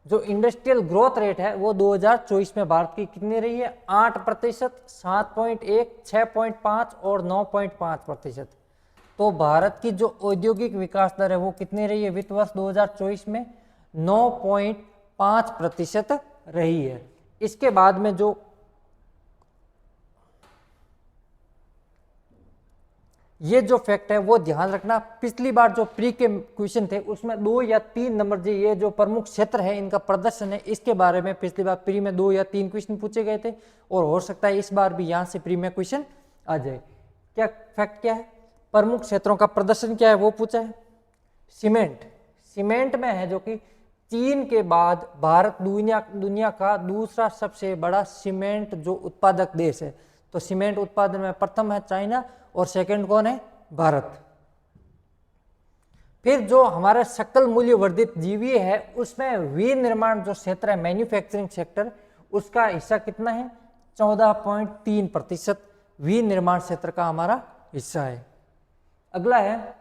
जो इंडस्ट्रियल ग्रोथ रेट है वो 2024 में भारत की कितनी रही है? 8%, 7.1, 6.5 और 9.5%। तो भारत की जो औद्योगिक विकास दर है वो कितनी रही है वित्त वर्ष 2024 में? 9.5% रही है। इसके बाद में जो ये जो फैक्ट है वो ध्यान रखना, पिछली बार जो प्री के क्वेश्चन थे उसमें 2 या 3 नंबर जो ये जो प्रमुख क्षेत्र है इनका प्रदर्शन है इसके बारे में पिछली बार प्री में 2 या 3 क्वेश्चन पूछे गए थे और हो सकता है इस बार भी यहाँ से प्री में क्वेश्चन आ जाए। क्या फैक्ट क्या है? प्रमुख क्षेत्रों का प्रदर्शन क्या है वो पूछा है। सीमेंट में है जो कि चीन के बाद भारत दुनिया का दूसरा सबसे बड़ा सीमेंट जो उत्पादक देश है। तो सीमेंट उत्पादन में प्रथम है चाइना और सेकंड कौन है? भारत। फिर जो हमारा सकल मूल्य वर्धित जीवी है उसमें विनिर्माण जो क्षेत्र है मैन्युफैक्चरिंग सेक्टर, उसका हिस्सा कितना है? 14.3% विनिर्माण क्षेत्र का हमारा हिस्सा है। अगला है,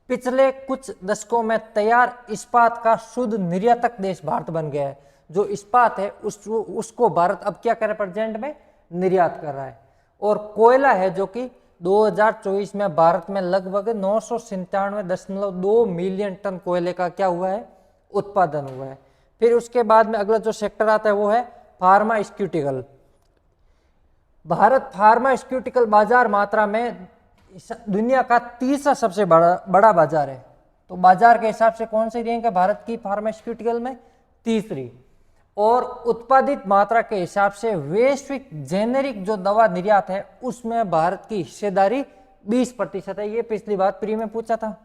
पिछले कुछ दशकों में तैयार इस्पात का शुद्ध निर्यातक देश भारत बन गया है। जो इस्पात है उसको भारत अब क्या कर रहा है? प्रेजेंट में निर्यात कर रहा है। और कोयला है जो कि 2024 में भारत में लगभग 997.2 मिलियन टन कोयले का क्या हुआ है? उत्पादन हुआ है। फिर उसके बाद में अगला जो सेक्टर आता है वो है फार्मास्यूटिकल। भारत फार्मास्यूटिकल बाजार मात्रा में दुनिया का तीसरा सबसे बड़ा बाजार है। तो बाजार के हिसाब से कौन सी रैंक है भारत की फार्मास्यूटिकल में? तीसरी। और उत्पादित मात्रा के हिसाब से वैश्विक जेनेरिक जो दवा निर्यात है उसमें भारत की हिस्सेदारी 20% है। ये पिछली बार प्री में पूछा था।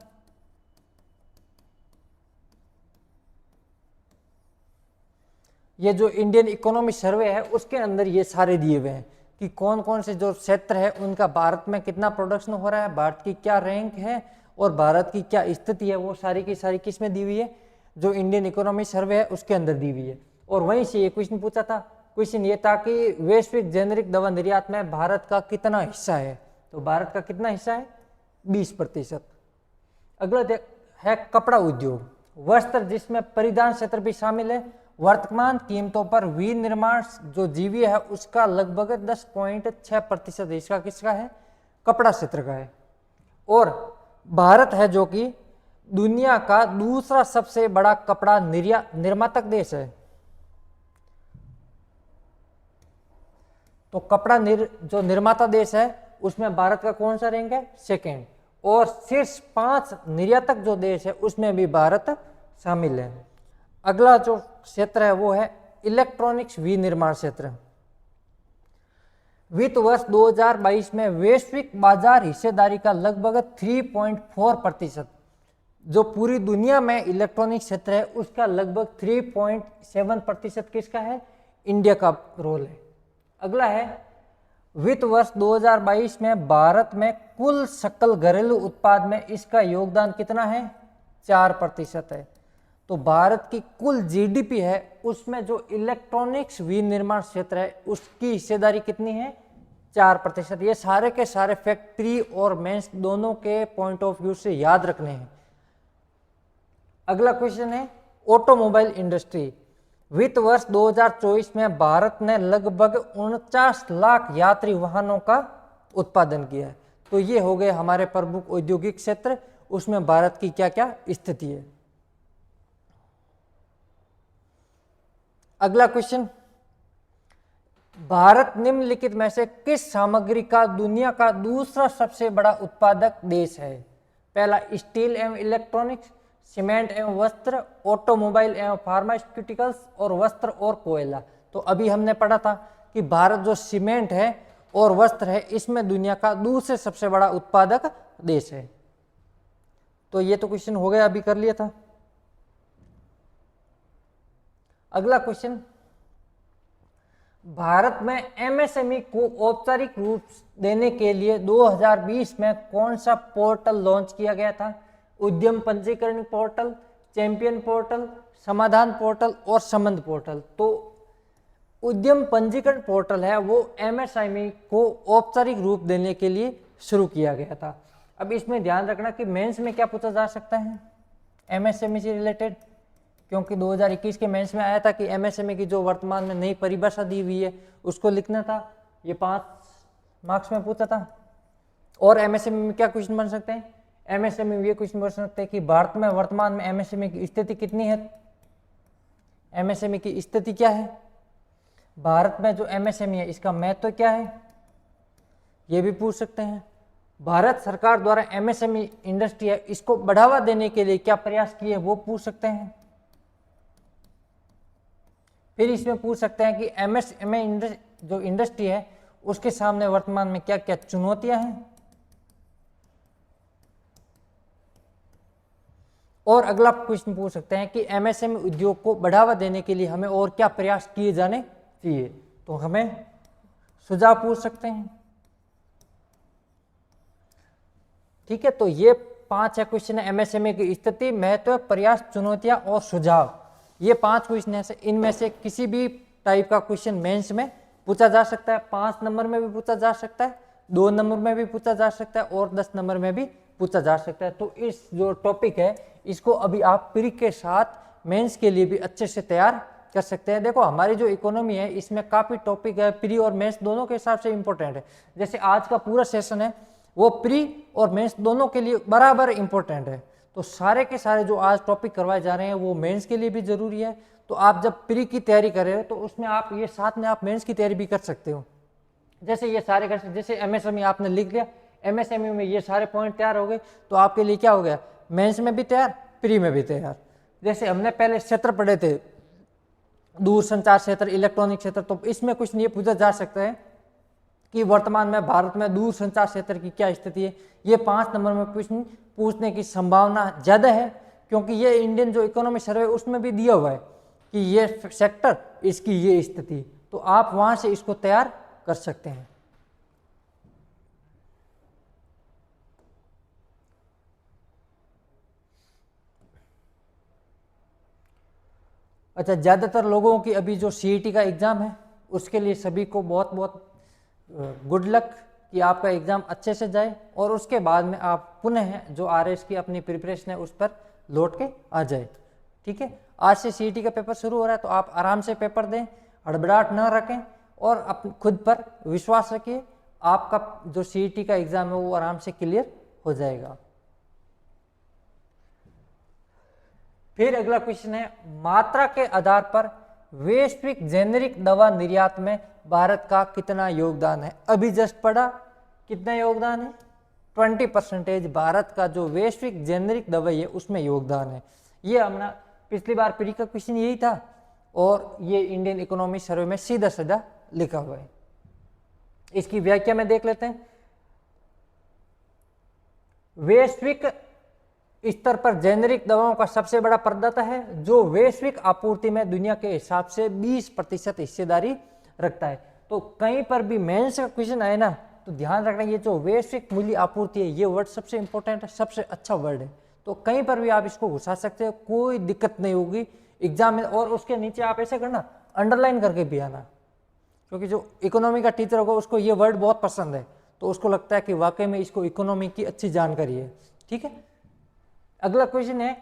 ये जो इंडियन इकोनॉमी सर्वे है उसके अंदर ये सारे दिए हुए हैं कि कौन कौन से जो क्षेत्र है उनका भारत में कितना प्रोडक्शन हो रहा है, भारत की क्या रैंक है और भारत की क्या स्थिति है, वो सारी की सारी किस में दी हुई है? जो इंडियन इकोनॉमी सर्वे है उसके अंदर दी हुई है। और वहीं से ये क्वेश्चन पूछा था। क्वेश्चन ये था कि वैश्विक जेनेरिक दवा निर्यात में भारत का कितना हिस्सा है? तो भारत का कितना हिस्सा है? 20%। अगला है कपड़ा उद्योग, वस्त्र जिसमें परिधान क्षेत्र भी शामिल है। वर्तमान कीमतों पर विनिर्माण जो जीवी है उसका लगभग 10.6% इसका किसका है? कपड़ा क्षेत्र का है। और भारत है जो कि दुनिया का दूसरा सबसे बड़ा कपड़ा निर्मातक देश है। तो कपड़ा जो निर्माता देश है उसमें भारत का कौन सा रैंक है? सेकेंड। और शीर्ष 5 निर्यातक जो देश है उसमें भी भारत शामिल है। अगला जो क्षेत्र है वो है इलेक्ट्रॉनिक्स विनिर्माण क्षेत्र। वित्त वर्ष 2022 में वैश्विक बाजार हिस्सेदारी का लगभग 3.4%, जो पूरी दुनिया में इलेक्ट्रॉनिक क्षेत्र है उसका लगभग 3.7% किसका है? इंडिया का रोल है। अगला है वित्त वर्ष 2022 में भारत में कुल सकल घरेलू उत्पाद में इसका योगदान कितना है? 4% है। तो भारत की कुल जीडीपी है उसमें जो इलेक्ट्रॉनिक्स विनिर्माण क्षेत्र है उसकी हिस्सेदारी कितनी है? 4%। ये सारे के सारे फैक्ट्री और मेंस दोनों के पॉइंट ऑफ व्यू से याद रखने हैं। अगला क्वेश्चन है ऑटोमोबाइल इंडस्ट्री। वित्त वर्ष 2024 में भारत ने लगभग 49 लाख यात्री वाहनों का उत्पादन किया है। तो ये हो गए हमारे प्रमुख औद्योगिक क्षेत्र, उसमें भारत की क्या क्या स्थिति है। अगला क्वेश्चन, भारत निम्नलिखित में से किस सामग्री का दुनिया का दूसरा सबसे बड़ा उत्पादक देश है? पहला स्टील एवं इलेक्ट्रॉनिक्स, सीमेंट एवं वस्त्र, ऑटोमोबाइल एवं फार्मास्यूटिकल्स और वस्त्र और कोयला। तो अभी हमने पढ़ा था कि भारत जो सीमेंट है और वस्त्र है इसमें दुनिया का दूसरे सबसे बड़ा उत्पादक देश है। तो ये तो क्वेश्चन हो गया, अभी कर लिया था। अगला क्वेश्चन, भारत में एमएसएमई को औपचारिक रूप देने के लिए 2020 में कौन सा पोर्टल लॉन्च किया गया था? उद्यम पंजीकरण पोर्टल, चैंपियन पोर्टल, समाधान पोर्टल और संबंध पोर्टल। तो उद्यम पंजीकरण पोर्टल है वो एमएसएमई को औपचारिक रूप देने के लिए शुरू किया गया था। अब इसमें ध्यान रखना कि मेंस में क्या पूछा जा सकता है एमएसएमई से रिलेटेड, क्योंकि 2021 के मेंस में आया था कि एमएसएमई की जो वर्तमान में नई परिभाषा दी हुई है उसको लिखना था। ये 5 मार्क्स में पूछा था। और एमएसएमई में क्या क्वेश्चन बन सकते हैं? एमएसएमई में ये क्वेश्चन बन सकते हैं कि भारत में वर्तमान में एमएसएमई की स्थिति कितनी है? एमएसएमई की स्थिति क्या है? भारत में जो एमएसएमई है इसका महत्व क्या है? ये भी पूछ सकते हैं। भारत सरकार द्वारा एमएसएमई इंडस्ट्री है इसको बढ़ावा देने के लिए क्या प्रयास किए वो पूछ सकते हैं। फिर इसमें पूछ सकते हैं कि एमएसएमई जो इंडस्ट्री है उसके सामने वर्तमान में क्या क्या चुनौतियां हैं। और अगला क्वेश्चन पूछ सकते हैं कि एमएसएमई उद्योग को बढ़ावा देने के लिए हमें और क्या प्रयास किए जाने चाहिए, तो हमें सुझाव पूछ सकते हैं। ठीक है, तो ये 5 क्वेश्चन है एमएसएमई की स्थिति, महत्व, प्रयास, चुनौतियां और सुझाव। ये 5 क्वेश्चन है, इनमें से किसी भी टाइप का क्वेश्चन मेंस में पूछा जा सकता है। 5 नंबर में भी पूछा जा सकता है, 2 नंबर में भी पूछा जा सकता है और 10 नंबर में भी पूछा जा सकता है। तो इस जो टॉपिक है इसको अभी आप प्री के साथ मेंस के लिए भी अच्छे से तैयार कर सकते हैं। देखो हमारी जो इकोनॉमी है इसमें काफ़ी टॉपिक है, प्री और मेंस दोनों के हिसाब से इंपॉर्टेंट है। जैसे आज का पूरा सेशन है वो प्री और मेंस दोनों के लिए बराबर इंपॉर्टेंट है। तो सारे के सारे जो आज टॉपिक करवाए जा रहे हैं वो मेंस के लिए भी जरूरी है। तो आप जब प्री की तैयारी कर रहे हो तो उसमें आप ये साथ में आप मेंस की तैयारी भी कर सकते हो। जैसे ये सारे कर, जैसे एमएसएमई आपने लिख लिया, एमएसएमई में ये सारे पॉइंट तैयार हो गए तो आपके लिए क्या हो गया, मेंस में भी तैयार, प्री में भी तैयार। जैसे हमने पहले क्षेत्र पढ़े थे, दूरसंचार क्षेत्र, इलेक्ट्रॉनिक क्षेत्र, तो इसमें कुछ नहीं पूछा जा सकता है कि वर्तमान में भारत में दूरसंचार क्षेत्र की क्या स्थिति है। ये 5 नंबर में पूछने की संभावना ज़्यादा है, क्योंकि ये इंडियन जो इकोनॉमी सर्वे उसमें भी दिया हुआ है कि ये सेक्टर, इसकी ये स्थिति, तो आप वहां से इसको तैयार कर सकते हैं। अच्छा, ज़्यादातर लोगों की अभी जो सीईटी का एग्ज़ाम है उसके लिए सभी को बहुत बहुत गुड लक कि आपका एग्ज़ाम अच्छे से जाए और उसके बाद में आप पुनः जो आरएस की अपनी प्रिपरेशन है उस पर लौट के आ जाए। ठीक है, आज से सीईटी का पेपर शुरू हो रहा है तो आप आराम से पेपर दें, हड़बड़ाहट न रखें और खुद पर विश्वास रखिए। आपका जो सीईटी का एग्ज़ाम है वो आराम से क्लियर हो जाएगा। फिर अगला क्वेश्चन है, मात्रा के आधार पर वैश्विक जेनेरिक दवा निर्यात में भारत का कितना योगदान है। अभी जस्ट पढ़ा, कितना योगदान है, 20% भारत का जो वैश्विक जेनेरिक दवाई है उसमें योगदान है। ये हमने पिछली बार प्री का क्वेश्चन यही था और ये इंडियन इकोनॉमी सर्वे में सीधा सीधा लिखा हुआ है। इसकी व्याख्या में देख लेते हैं। वैश्विक स्तर पर जेनेरिक दवाओं का सबसे बड़ा प्रदाता है जो वैश्विक आपूर्ति में दुनिया के हिसाब से 20% हिस्सेदारी रखता है। तो कहीं पर भी मेंस का क्वेश्चन आए ना तो ध्यान रखना, ये जो वैश्विक मूल्य आपूर्ति है ये वर्ड सबसे इंपॉर्टेंट है, सबसे अच्छा वर्ड है। तो कहीं पर भी आप इसको घुसा सकते हो, कोई दिक्कत नहीं होगी एग्जाम में। और उसके नीचे आप ऐसे करना, अंडरलाइन करके भी आना, क्योंकि जो इकोनॉमी का टीचर होगा उसको ये वर्ड बहुत पसंद है, तो उसको लगता है कि वाकई में इसको इकोनॉमी की अच्छी जानकारी है। ठीक है, अगला क्वेश्चन है,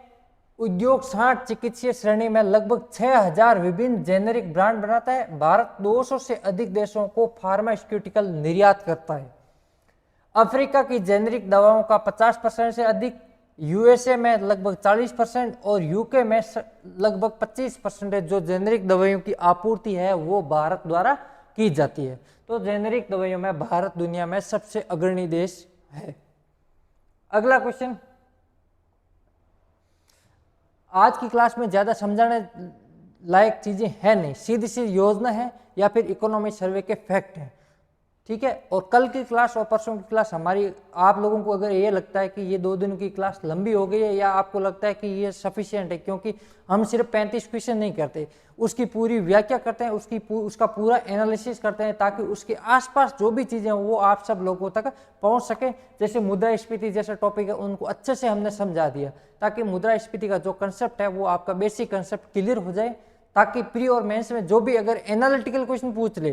उद्योग 60 चिकित्सीय श्रेणी में लगभग 6000 विभिन्न जेनेरिक ब्रांड बनाता है। भारत 200 से अधिक देशों को फार्मास्यूटिकल निर्यात करता है। अफ्रीका की जेनेरिक दवाओं का 50% से अधिक, यूएसए में लगभग 40% और यूके में लगभग 25% जो जेनेरिक दवाइयों की आपूर्ति है वो भारत द्वारा की जाती है। तो जेनेरिक दवाइयों में भारत दुनिया में सबसे अग्रणी देश है। अगला क्वेश्चन, आज की क्लास में ज़्यादा समझाने लायक चीज़ें हैं नहीं, सीधी सी योजना है या फिर इकोनॉमी सर्वे के फैक्ट हैं। ठीक है, और कल की क्लास और परसों की क्लास हमारी, आप लोगों को अगर ये लगता है कि ये 2 दिन की क्लास लंबी हो गई है या आपको लगता है कि ये सफिशिएंट है, क्योंकि हम सिर्फ 35 क्वेश्चन नहीं करते, उसकी पूरी व्याख्या करते हैं, उसका पूरा एनालिसिस करते हैं ताकि उसके आसपास जो भी चीज़ें हैं वो आप सब लोगों तक पहुंच सके। जैसे मुद्रास्फीति जैसा टॉपिक है उनको अच्छे से हमने समझा दिया ताकि मुद्रास्फीति का जो कंसेप्ट है वो आपका बेसिक कंसेप्ट क्लियर हो जाए, ताकि प्री और मेंस में जो भी अगर एनालिटिकल क्वेश्चन पूछ ले,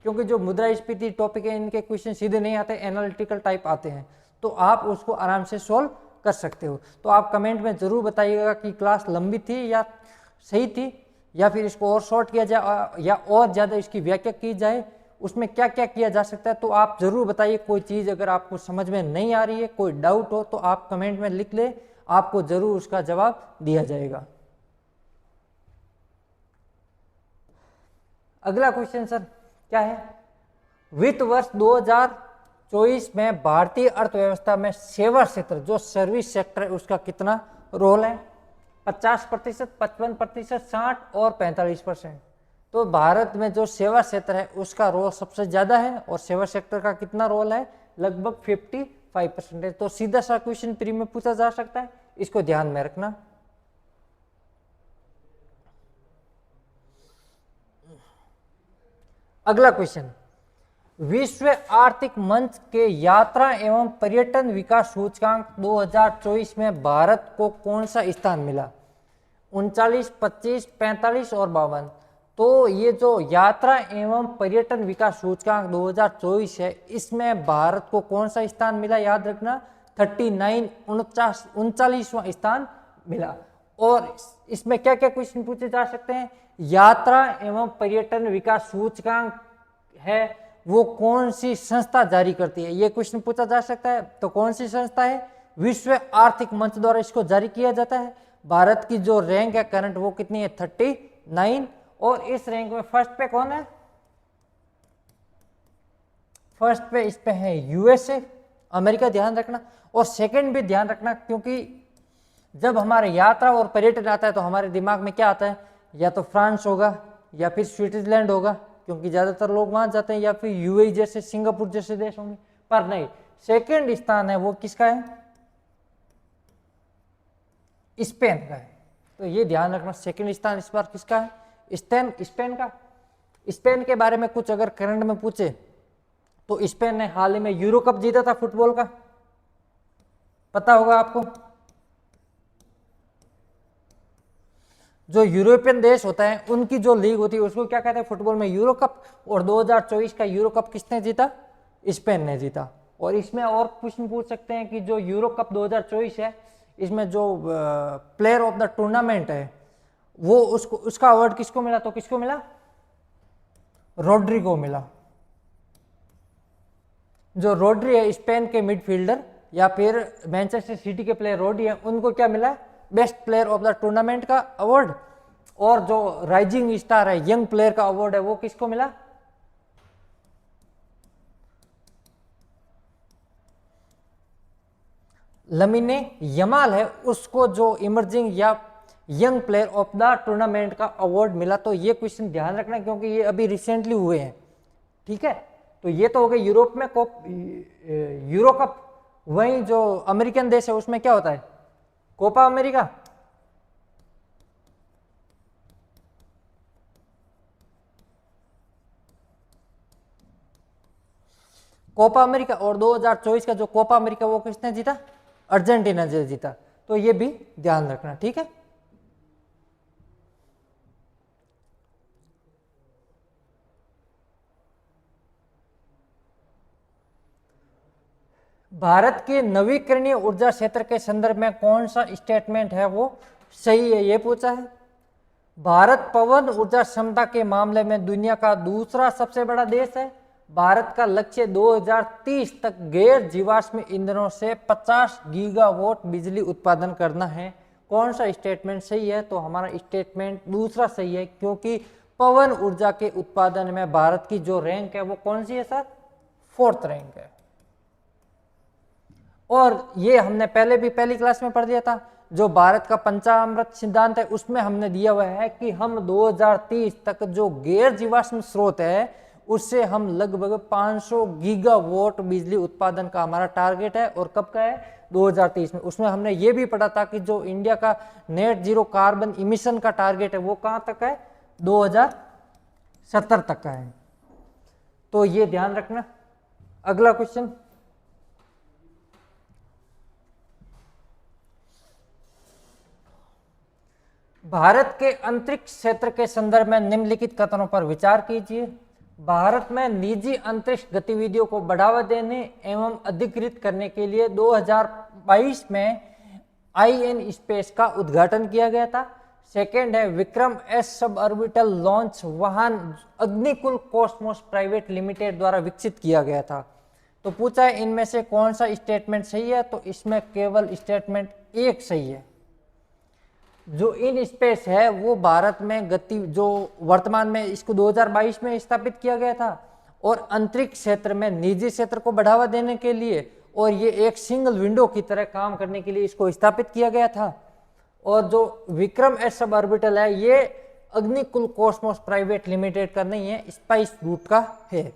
क्योंकि जो मुद्रास्फीति टॉपिक है इनके क्वेश्चन सीधे नहीं आते, एनालिटिकल टाइप आते हैं, तो आप उसको आराम से सॉल्व कर सकते हो। तो आप कमेंट में ज़रूर बताइएगा कि क्लास लंबी थी या सही थी, या फिर इसको और शॉर्ट किया जाए या और ज़्यादा इसकी व्याख्या की जाए, उसमें क्या क्या किया जा सकता है। तो आप ज़रूर बताइए, कोई चीज़ अगर आपको समझ में नहीं आ रही है, कोई डाउट हो तो आप कमेंट में लिख ले, आपको ज़रूर उसका जवाब दिया जाएगा। अगला क्वेश्चन सर क्या है, वित्त वर्ष 2024 में भारतीय अर्थव्यवस्था में सेवा क्षेत्र जो सर्विस सेक्टर है उसका कितना रोल है। 50%, 55%, 60 और 45%। तो भारत में जो सेवा क्षेत्र है उसका रोल सबसे ज़्यादा है और सेवा सेक्टर का कितना रोल है, लगभग 55%। तो सीधा सा क्वेश्चन प्री में पूछा जा सकता है, इसको ध्यान में रखना। अगला क्वेश्चन, विश्व आर्थिक मंच के यात्रा एवं पर्यटन विकास सूचकांक 2024 में भारत को कौन सा स्थान मिला? 39, 25, 45 और 52। तो ये जो यात्रा एवं पर्यटन विकास सूचकांक 2024 है, इसमें भारत को कौन सा स्थान मिला? याद रखना 39, 39वां स्थान मिला। और इसमें क्या क्या क्वेश्चन पूछे जा सकते हैं? यात्रा एवं पर्यटन विकास सूचकांक है वो कौन सी संस्था जारी करती है, ये क्वेश्चन पूछा जा सकता है। तो कौन सी संस्था है? विश्व आर्थिक मंच द्वारा इसको जारी किया जाता है। भारत की जो रैंक है करंट वो कितनी है? 39। और इस रैंक में फर्स्ट पे कौन है? फर्स्ट पे इस पे है यूएसए, अमेरिका, ध्यान रखना। और सेकंड भी ध्यान रखना, क्योंकि जब हमारे यात्रा और पर्यटन आता है तो हमारे दिमाग में क्या आता है? या तो फ्रांस होगा या फिर स्विट्जरलैंड होगा, क्योंकि ज्यादातर लोग वहां जाते हैं, या फिर यूएई जैसे, सिंगापुर जैसे देश होंगे। पर नहीं, सेकंड स्थान है वो किसका है? स्पेन का है। तो ये ध्यान रखना, सेकंड स्थान इस बार किसका है? स्पेन का। स्पेन के बारे में कुछ अगर करंट में पूछे तो स्पेन ने हाल ही में यूरो कप जीता था फुटबॉल का, पता होगा आपको। जो यूरोपियन देश होता है उनकी जो लीग होती है उसको क्या कहते हैं फुटबॉल में? Euro cup. और 2024 का यूरो कप किसने जीता? स्पेन ने जीता। और इसमें और क्वेश्चन पूछ सकते हैं कि जो यूरो कप 2024 है, इसमें जो प्लेयर ऑफ द टूर्नामेंट है वो उसका अवार्ड किसको मिला? तो किसको मिला? रोड्री को मिला। जो रोड्री है स्पेन के मिडफील्डर या फिर मैनचेस्टर सिटी के प्लेयर रोड्री है, उनको क्या मिला? Best player of the tournament का अवार्ड। और जो राइजिंग स्टार है, यंग प्लेयर का अवार्ड है, वो किसको मिला? लमीने यमाल है, उसको जो इमर्जिंग या young player of the tournament का अवार्ड मिला। तो ये क्वेश्चन ध्यान रखना, क्योंकि ये अभी रिसेंटली हुए हैं, ठीक है। तो ये तो हो गए यूरोप में यूरो कप। वहीं जो अमेरिकन देश है उसमें क्या होता है? Copa America. Copa America. और 2024 का जो कोपा अमेरिका वो किसने जीता? अर्जेंटीना ने जीता। तो ये भी ध्यान रखना, ठीक है। भारत के नवीकरणीय ऊर्जा क्षेत्र के संदर्भ में कौन सा स्टेटमेंट है वो सही है, ये पूछा है। भारत पवन ऊर्जा क्षमता के मामले में दुनिया का दूसरा सबसे बड़ा देश है। भारत का लक्ष्य 2030 तक गैर जीवाश्म ईंधनों से 50 गीगावाट बिजली उत्पादन करना है। कौन सा स्टेटमेंट सही है? तो हमारा स्टेटमेंट दूसरा सही है, क्योंकि पवन ऊर्जा के उत्पादन में भारत की जो रैंक है वो कौन सी है सर? 4th रैंक है। और ये हमने पहले भी पहली क्लास में पढ़ दिया था। जो भारत का पंचामृत सिद्धांत है उसमें हमने दिया हुआ है कि हम 2030 तक जो गैर जीवाश्म स्रोत है उससे हम लगभग 500 गीगावाट बिजली उत्पादन का हमारा टारगेट है। और कब का है? 2030 में। उसमें हमने ये भी पढ़ा था कि जो इंडिया का नेट जीरो कार्बन इमिशन का टारगेट है वो कहां तक है? 2070 तक का है। तो ये ध्यान रखना। अगला क्वेश्चन, भारत के अंतरिक्ष क्षेत्र के संदर्भ में निम्नलिखित कथनों पर विचार कीजिए। भारत में निजी अंतरिक्ष गतिविधियों को बढ़ावा देने एवं अधिकृत करने के लिए 2022 में IN स्पेस का उद्घाटन किया गया था। सेकेंड है Vikram S sub orbital launch वाहन अग्निकुल कॉस्मोस प्राइवेट लिमिटेड द्वारा विकसित किया गया था। तो पूछा है इनमें से कौन सा स्टेटमेंट सही है? तो इसमें केवल स्टेटमेंट एक सही है। जो इन स्पेस है वो भारत में जो वर्तमान में इसको 2022 में स्थापित किया गया था और अंतरिक्ष क्षेत्र में निजी क्षेत्र को बढ़ावा देने के लिए और ये एक सिंगल विंडो की तरह काम करने के लिए इसको स्थापित किया गया था। और जो विक्रम एस सब ऑर्बिटल है ये अग्निकुल कॉस्मोस प्राइवेट लिमिटेड का नहीं है, स्पाइस ग्रुप का है।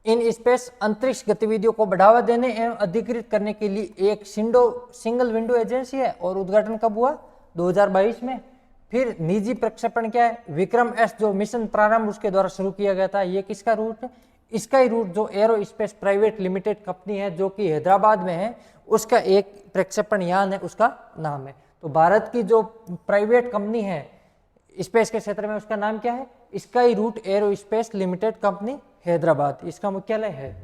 इन स्पेस अंतरिक्ष गतिविधियों को बढ़ावा देने एवं अधिकृत करने के लिए एक सिंगल विंडो एजेंसी है और उद्घाटन कब हुआ? 2022 में। फिर निजी प्रक्षेपण क्या है, विक्रम एस जो मिशन प्रारंभ उसके द्वारा शुरू किया गया था, ये किसका रूट है, स्काई रूट जो arrow space private limited company है जो कि हैदराबाद में है, उसका एक प्रक्षेपण यान है, उसका नाम है। तो भारत की जो प्राइवेट कंपनी है स्पेस के क्षेत्र में, उसका नाम क्या है, Skyroot Aerospace limited company Hyderabad, इसका मुख्यालय है।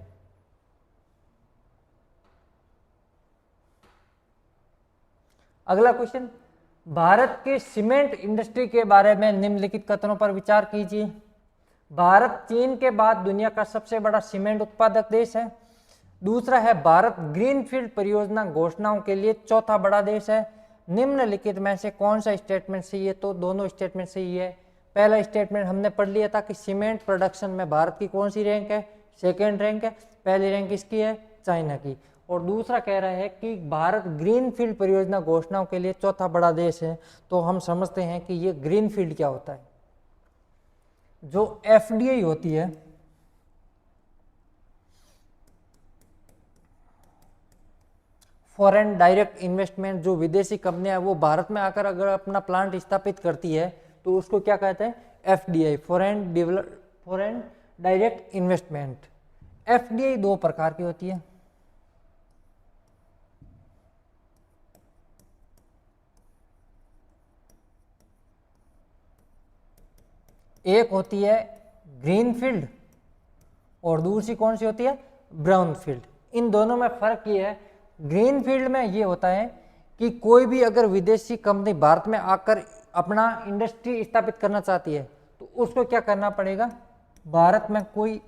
अगला क्वेश्चन, भारत के सीमेंट इंडस्ट्री के बारे में निम्नलिखित कथनों पर विचार कीजिए। भारत चीन के बाद दुनिया का सबसे बड़ा सीमेंट उत्पादक देश है। दूसरा है, भारत ग्रीनफील्ड परियोजना घोषणाओं के लिए चौथा बड़ा देश है। निम्नलिखित में से कौन सा स्टेटमेंट सही है, तो दोनों स्टेटमेंट सही है। पहला स्टेटमेंट हमने पढ़ लिया था कि सीमेंट प्रोडक्शन में भारत की कौन सी रैंक है, सेकेंड रैंक है, पहली रैंक किसकी है, चाइना की। और दूसरा कह रहा है कि भारत ग्रीनफील्ड परियोजना घोषणाओं के लिए चौथा बड़ा देश है। तो हम समझते हैं कि ये ग्रीनफील्ड क्या होता है। जो एफडीआई होती है, फॉरेन डायरेक्ट इन्वेस्टमेंट, जो विदेशी कंपनियां वो भारत में आकर अगर अपना प्लांट स्थापित करती है तो उसको क्या कहते हैं, FDI, foreign direct investment. FDI दो प्रकार की होती है। एक होती है ग्रीनफील्ड और दूसरी कौन सी होती है, ब्राउनफील्ड। इन दोनों में फर्क ये है, ग्रीनफील्ड में ये होता है कि कोई भी अगर विदेशी कंपनी भारत में आकर अपना इंडस्ट्री स्थापित करना चाहती है तो उसको क्या करना पड़ेगा, भारत में कोई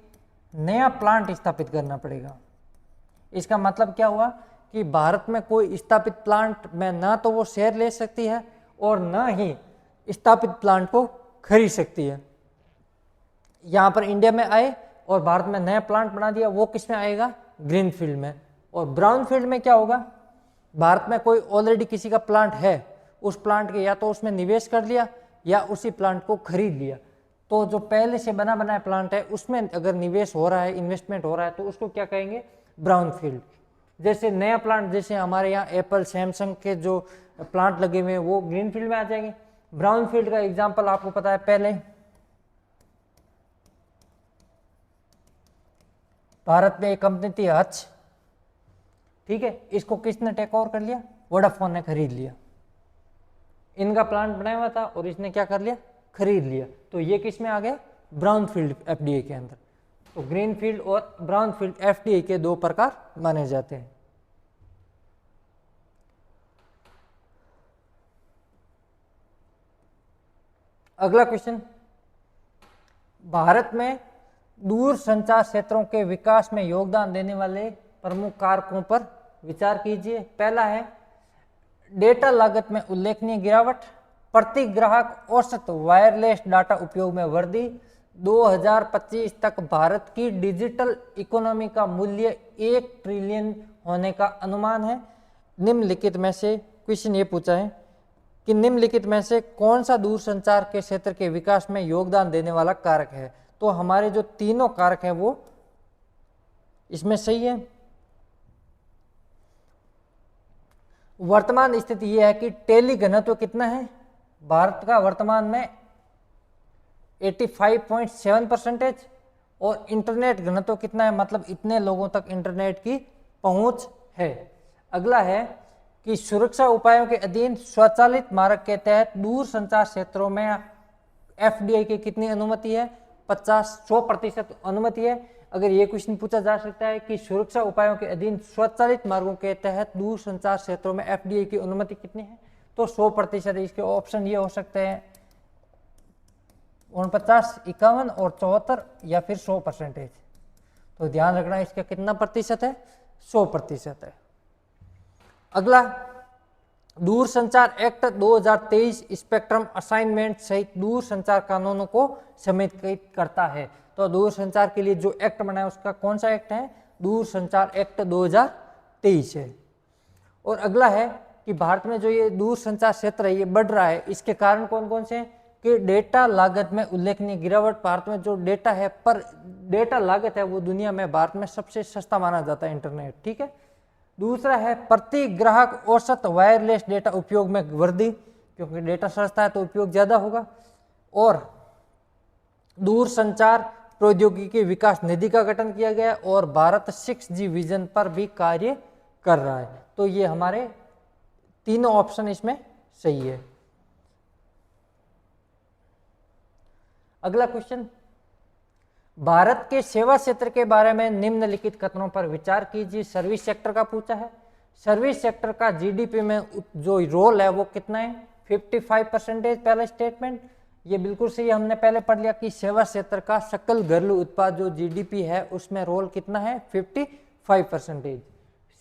नया प्लांट स्थापित करना पड़ेगा। इसका मतलब क्या हुआ कि भारत में कोई स्थापित प्लांट में ना तो वो शेयर ले सकती है और ना ही स्थापित प्लांट को खरीद सकती है। यहाँ पर इंडिया में आए और भारत में नया प्लांट बना दिया, वो किस में आएगा, ग्रीनफील्ड में। और ब्राउनफील्ड में क्या होगा, भारत में कोई ऑलरेडी किसी का प्लांट है, उस प्लांट के या तो उसमें निवेश कर लिया या उसी प्लांट को खरीद लिया। तो जो पहले से बना बनाया प्लांट है उसमें अगर निवेश हो रहा है, इन्वेस्टमेंट हो रहा है, तो उसको क्या कहेंगे, ब्राउनफील्ड। जैसे नया प्लांट, जैसे हमारे यहाँ एप्पल सैमसंग के जो प्लांट लगे हुए हैं वो ग्रीनफील्ड में आ जाएंगे। ब्राउनफील्ड का एग्जाम्पल आपको पता है, पहले भारत में एक कंपनी थी हच, ठीक है, इसको किसने टेक ओवर कर लिया, वोडाफोन ने खरीद लिया। इनका प्लांट बनाया हुआ था और इसने क्या कर लिया, खरीद लिया। तो ये किस में आ गया, ब्राउनफील्ड एफडीआई के अंदर। तो ग्रीनफील्ड और ब्राउनफील्ड एफडीआई के दो प्रकार माने जाते हैं। अगला क्वेश्चन, भारत में दूर संचार क्षेत्रों के विकास में योगदान देने वाले प्रमुख कारकों पर विचार कीजिए। पहला है, डेटा लागत में उल्लेखनीय गिरावट, प्रति ग्राहक औसत वायरलेस डाटा उपयोग में वृद्धि, 2025 तक भारत की डिजिटल इकोनॉमी का मूल्य 1 ट्रिलियन होने का अनुमान है। निम्नलिखित में से, क्वेश्चन ये पूछा है कि निम्नलिखित में से कौन सा दूरसंचार के क्षेत्र के विकास में योगदान देने वाला कारक है। तो हमारे जो तीनों कारक हैं वो इसमें सही है। वर्तमान स्थिति यह है कि टेली घनत्व कितना है, भारत का वर्तमान में 85.7% और इंटरनेट घनत्व कितना है, मतलब इतने लोगों तक इंटरनेट की पहुंच है। अगला है कि सुरक्षा उपायों के अधीन स्वचालित मार्ग के तहत दूर संचार क्षेत्रों में एफडीआई की कितनी अनुमति है, 100% अनुमति है। अगर ये क्वेश्चन पूछा जा सकता है कि सुरक्षा उपायों के अधीन स्वचालित मार्गों के तहत दूर संचार क्षेत्रों में एफडीआई की अनुमति कितनी है, तो 100%। इसके ऑप्शन ये हो सकते हैं 49, 51 और 74 या फिर 100%। तो ध्यान रखना इसका कितना प्रतिशत है, 100% है। अगला, दूरसंचार एक्ट 2023 स्पेक्ट्रम असाइनमेंट सहित दूर संचार कानूनों को समेकित करता है। तो दूरसंचार के लिए जो एक्ट बना है उसका कौन सा एक्ट है, दूरसंचार एक्ट 2023 है। और अगला है कि भारत में जो ये दूरसंचार क्षेत्र है ये बढ़ रहा है, इसके कारण कौन कौन से हैं कि डेटा लागत में उल्लेखनीय गिरावट। भारत में जो डेटा है, पर डेटा लागत है वो दुनिया में भारत में सबसे सस्ता माना जाता है इंटरनेट, ठीक है। दूसरा है प्रति ग्राहक औसत वायरलेस डेटा उपयोग में वृद्धि। क्योंकि डेटा सस्ता है तो उपयोग ज़्यादा होगा। और दूरसंचार प्रौद्योगिकी विकास निधि का गठन किया गया है और भारत 6G विजन पर भी कार्य कर रहा है। तो ये हमारे तीनों ऑप्शन इसमें सही है। अगला क्वेश्चन, भारत के सेवा क्षेत्र के बारे में निम्नलिखित कथनों पर विचार कीजिए। सर्विस सेक्टर का पूछा है। सर्विस सेक्टर का जीडीपी में जो रोल है वो कितना है? 55%। पहला स्टेटमेंट ये बिल्कुल सही है, हमने पहले पढ़ लिया कि सेवा क्षेत्र का सकल घरेलू उत्पाद जो जीडीपी है उसमें रोल कितना है? 55%।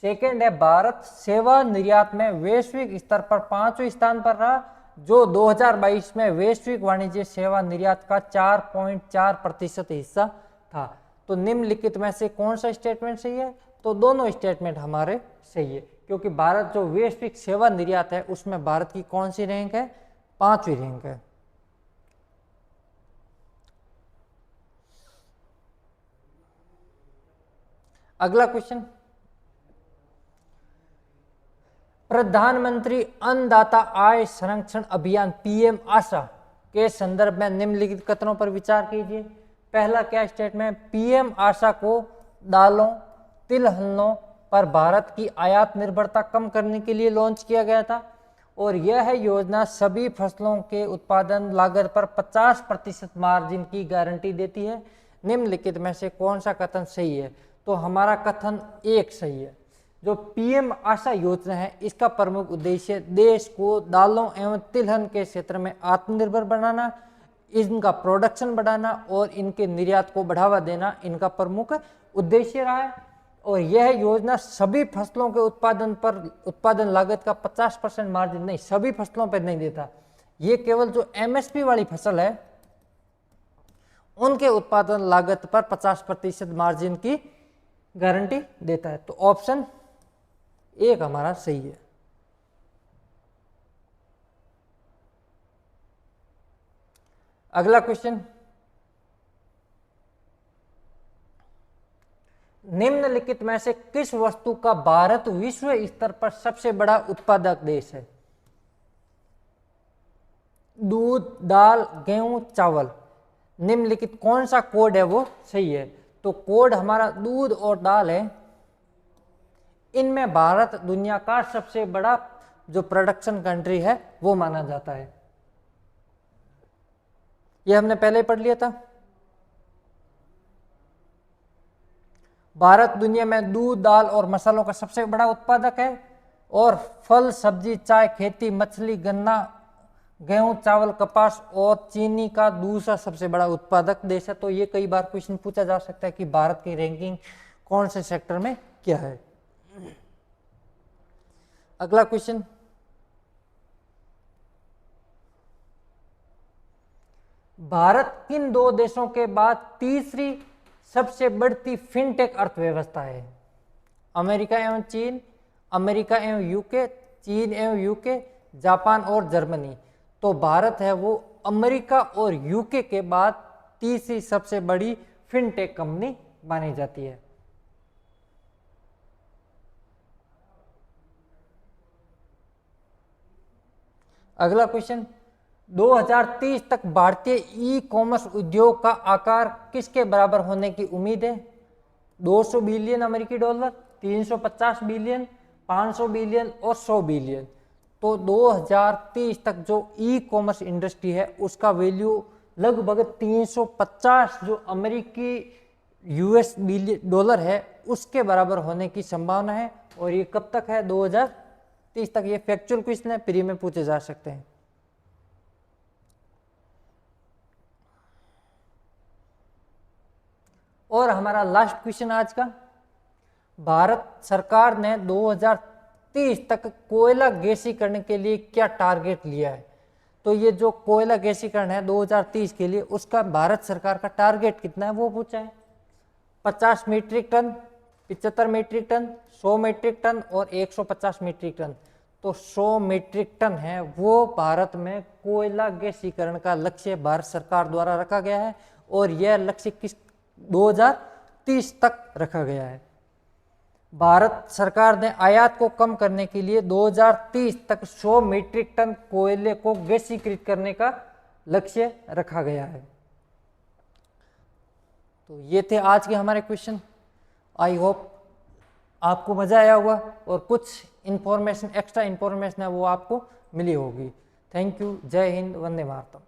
सेकेंड है, भारत सेवा निर्यात में वैश्विक स्तर पर 5वें स्थान पर रहा, जो 2022 में वैश्विक वाणिज्य सेवा निर्यात का 4.4% हिस्सा था। तो निम्नलिखित में से कौन सा स्टेटमेंट सही है? तो दोनों स्टेटमेंट हमारे सही है, क्योंकि भारत जो वैश्विक सेवा निर्यात है उसमें भारत की कौन सी रैंक है? 5वीं रैंक है। अगला क्वेश्चन, प्रधानमंत्री अन्नदाता आय संरक्षण अभियान पीएम आशा के संदर्भ में निम्नलिखित कथनों पर विचार कीजिए। पहला क्या स्टेटमेंट? पीएम आशा को दालों, तिलहनों पर भारत की आयात निर्भरता कम करने के लिए लॉन्च किया गया था और यह योजना सभी फसलों के उत्पादन लागत पर 50% मार्जिन की गारंटी देती है। निम्नलिखित में से कौन सा कथन सही है? तो हमारा कथन एक सही है। जो पीएम आशा योजना है इसका प्रमुख उद्देश्य देश को दालों एवं तिलहन के क्षेत्र में आत्मनिर्भर बनाना, इनका प्रोडक्शन बढ़ाना और इनके निर्यात को बढ़ावा देना इनका प्रमुख उद्देश्य रहा है। और यह योजना सभी फसलों के उत्पादन लागत का 50% मार्जिन नहीं, सभी फसलों पर नहीं देता, ये केवल जो एमएसपी वाली फसल है उनके उत्पादन लागत पर 50% मार्जिन की गारंटी देता है। तो ऑप्शन एक हमारा सही है। अगला क्वेश्चन, निम्नलिखित में से किस वस्तु का भारत विश्व स्तर पर सबसे बड़ा उत्पादक देश है? दूध, दाल, गेहूं, चावल। निम्नलिखित कौन सा कोड है वो सही है? तो कोड हमारा दूध और दाल है। इनमें भारत दुनिया का सबसे बड़ा जो प्रोडक्शन कंट्री है वो माना जाता है। ये हमने पहले पढ़ लिया था। भारत दुनिया में दूध, दाल और मसालों का सबसे बड़ा उत्पादक है और फल, सब्जी, चाय, खेती, मछली, गन्ना, गेहूं, चावल, कपास और चीनी का दूसरा सबसे बड़ा उत्पादक देश है। तो ये कई बार क्वेश्चन पूछा जा सकता है कि भारत की रैंकिंग कौन से सेक्टर में क्या है। अगला क्वेश्चन, भारत किन दो देशों के बाद तीसरी सबसे बढ़ती फिनटेक अर्थव्यवस्था है? अमेरिका एवं चीन, अमेरिका एवं यूके, चीन एवं यूके, जापान और जर्मनी। तो भारत है वो अमेरिका और यूके के बाद तीसरी सबसे बड़ी फिनटेक कंपनी मानी जाती है। अगला क्वेश्चन, 2030 तक भारतीय ई कॉमर्स उद्योग का आकार किसके बराबर होने की उम्मीद है? 200 बिलियन अमेरिकी डॉलर, 350 बिलियन, 500 बिलियन और 100 बिलियन। तो 2030 तक जो ई कॉमर्स इंडस्ट्री है उसका वैल्यू लगभग 350 जो अमेरिकी यूएस बिलियन डॉलर है उसके बराबर होने की संभावना है। और ये कब तक है? 2030 तक। ये फैक्चुअल क्वेश्चन है, प्री में पूछे जा सकते हैं। और हमारा लास्ट क्वेश्चन आज का, भारत सरकार ने 2030 तक कोयला गैसीकरण के लिए क्या टारगेट लिया है? तो ये जो कोयला गैसीकरण है 2030 के लिए उसका भारत सरकार का टारगेट कितना है वो पूछा है। 50 metric ton, 75 metric ton, 100 metric ton और 150 मीट्रिक टन। तो 100 मीट्रिक टन है वो भारत में कोयला गैसीकरण का लक्ष्य भारत सरकार द्वारा रखा गया है और यह लक्ष्य किस 2030 तक रखा गया है। भारत सरकार ने आयात को कम करने के लिए 2030 तक 100 मीट्रिक टन कोयले को गैसीकृत करने का लक्ष्य रखा गया है। तो ये थे आज के हमारे क्वेश्चन। आई होप आपको मज़ा आया होगा और कुछ इन्फॉर्मेशन, एक्स्ट्रा इन्फॉर्मेशन है वो आपको मिली होगी। Thank you. जय हिंद, वंदे मातरम।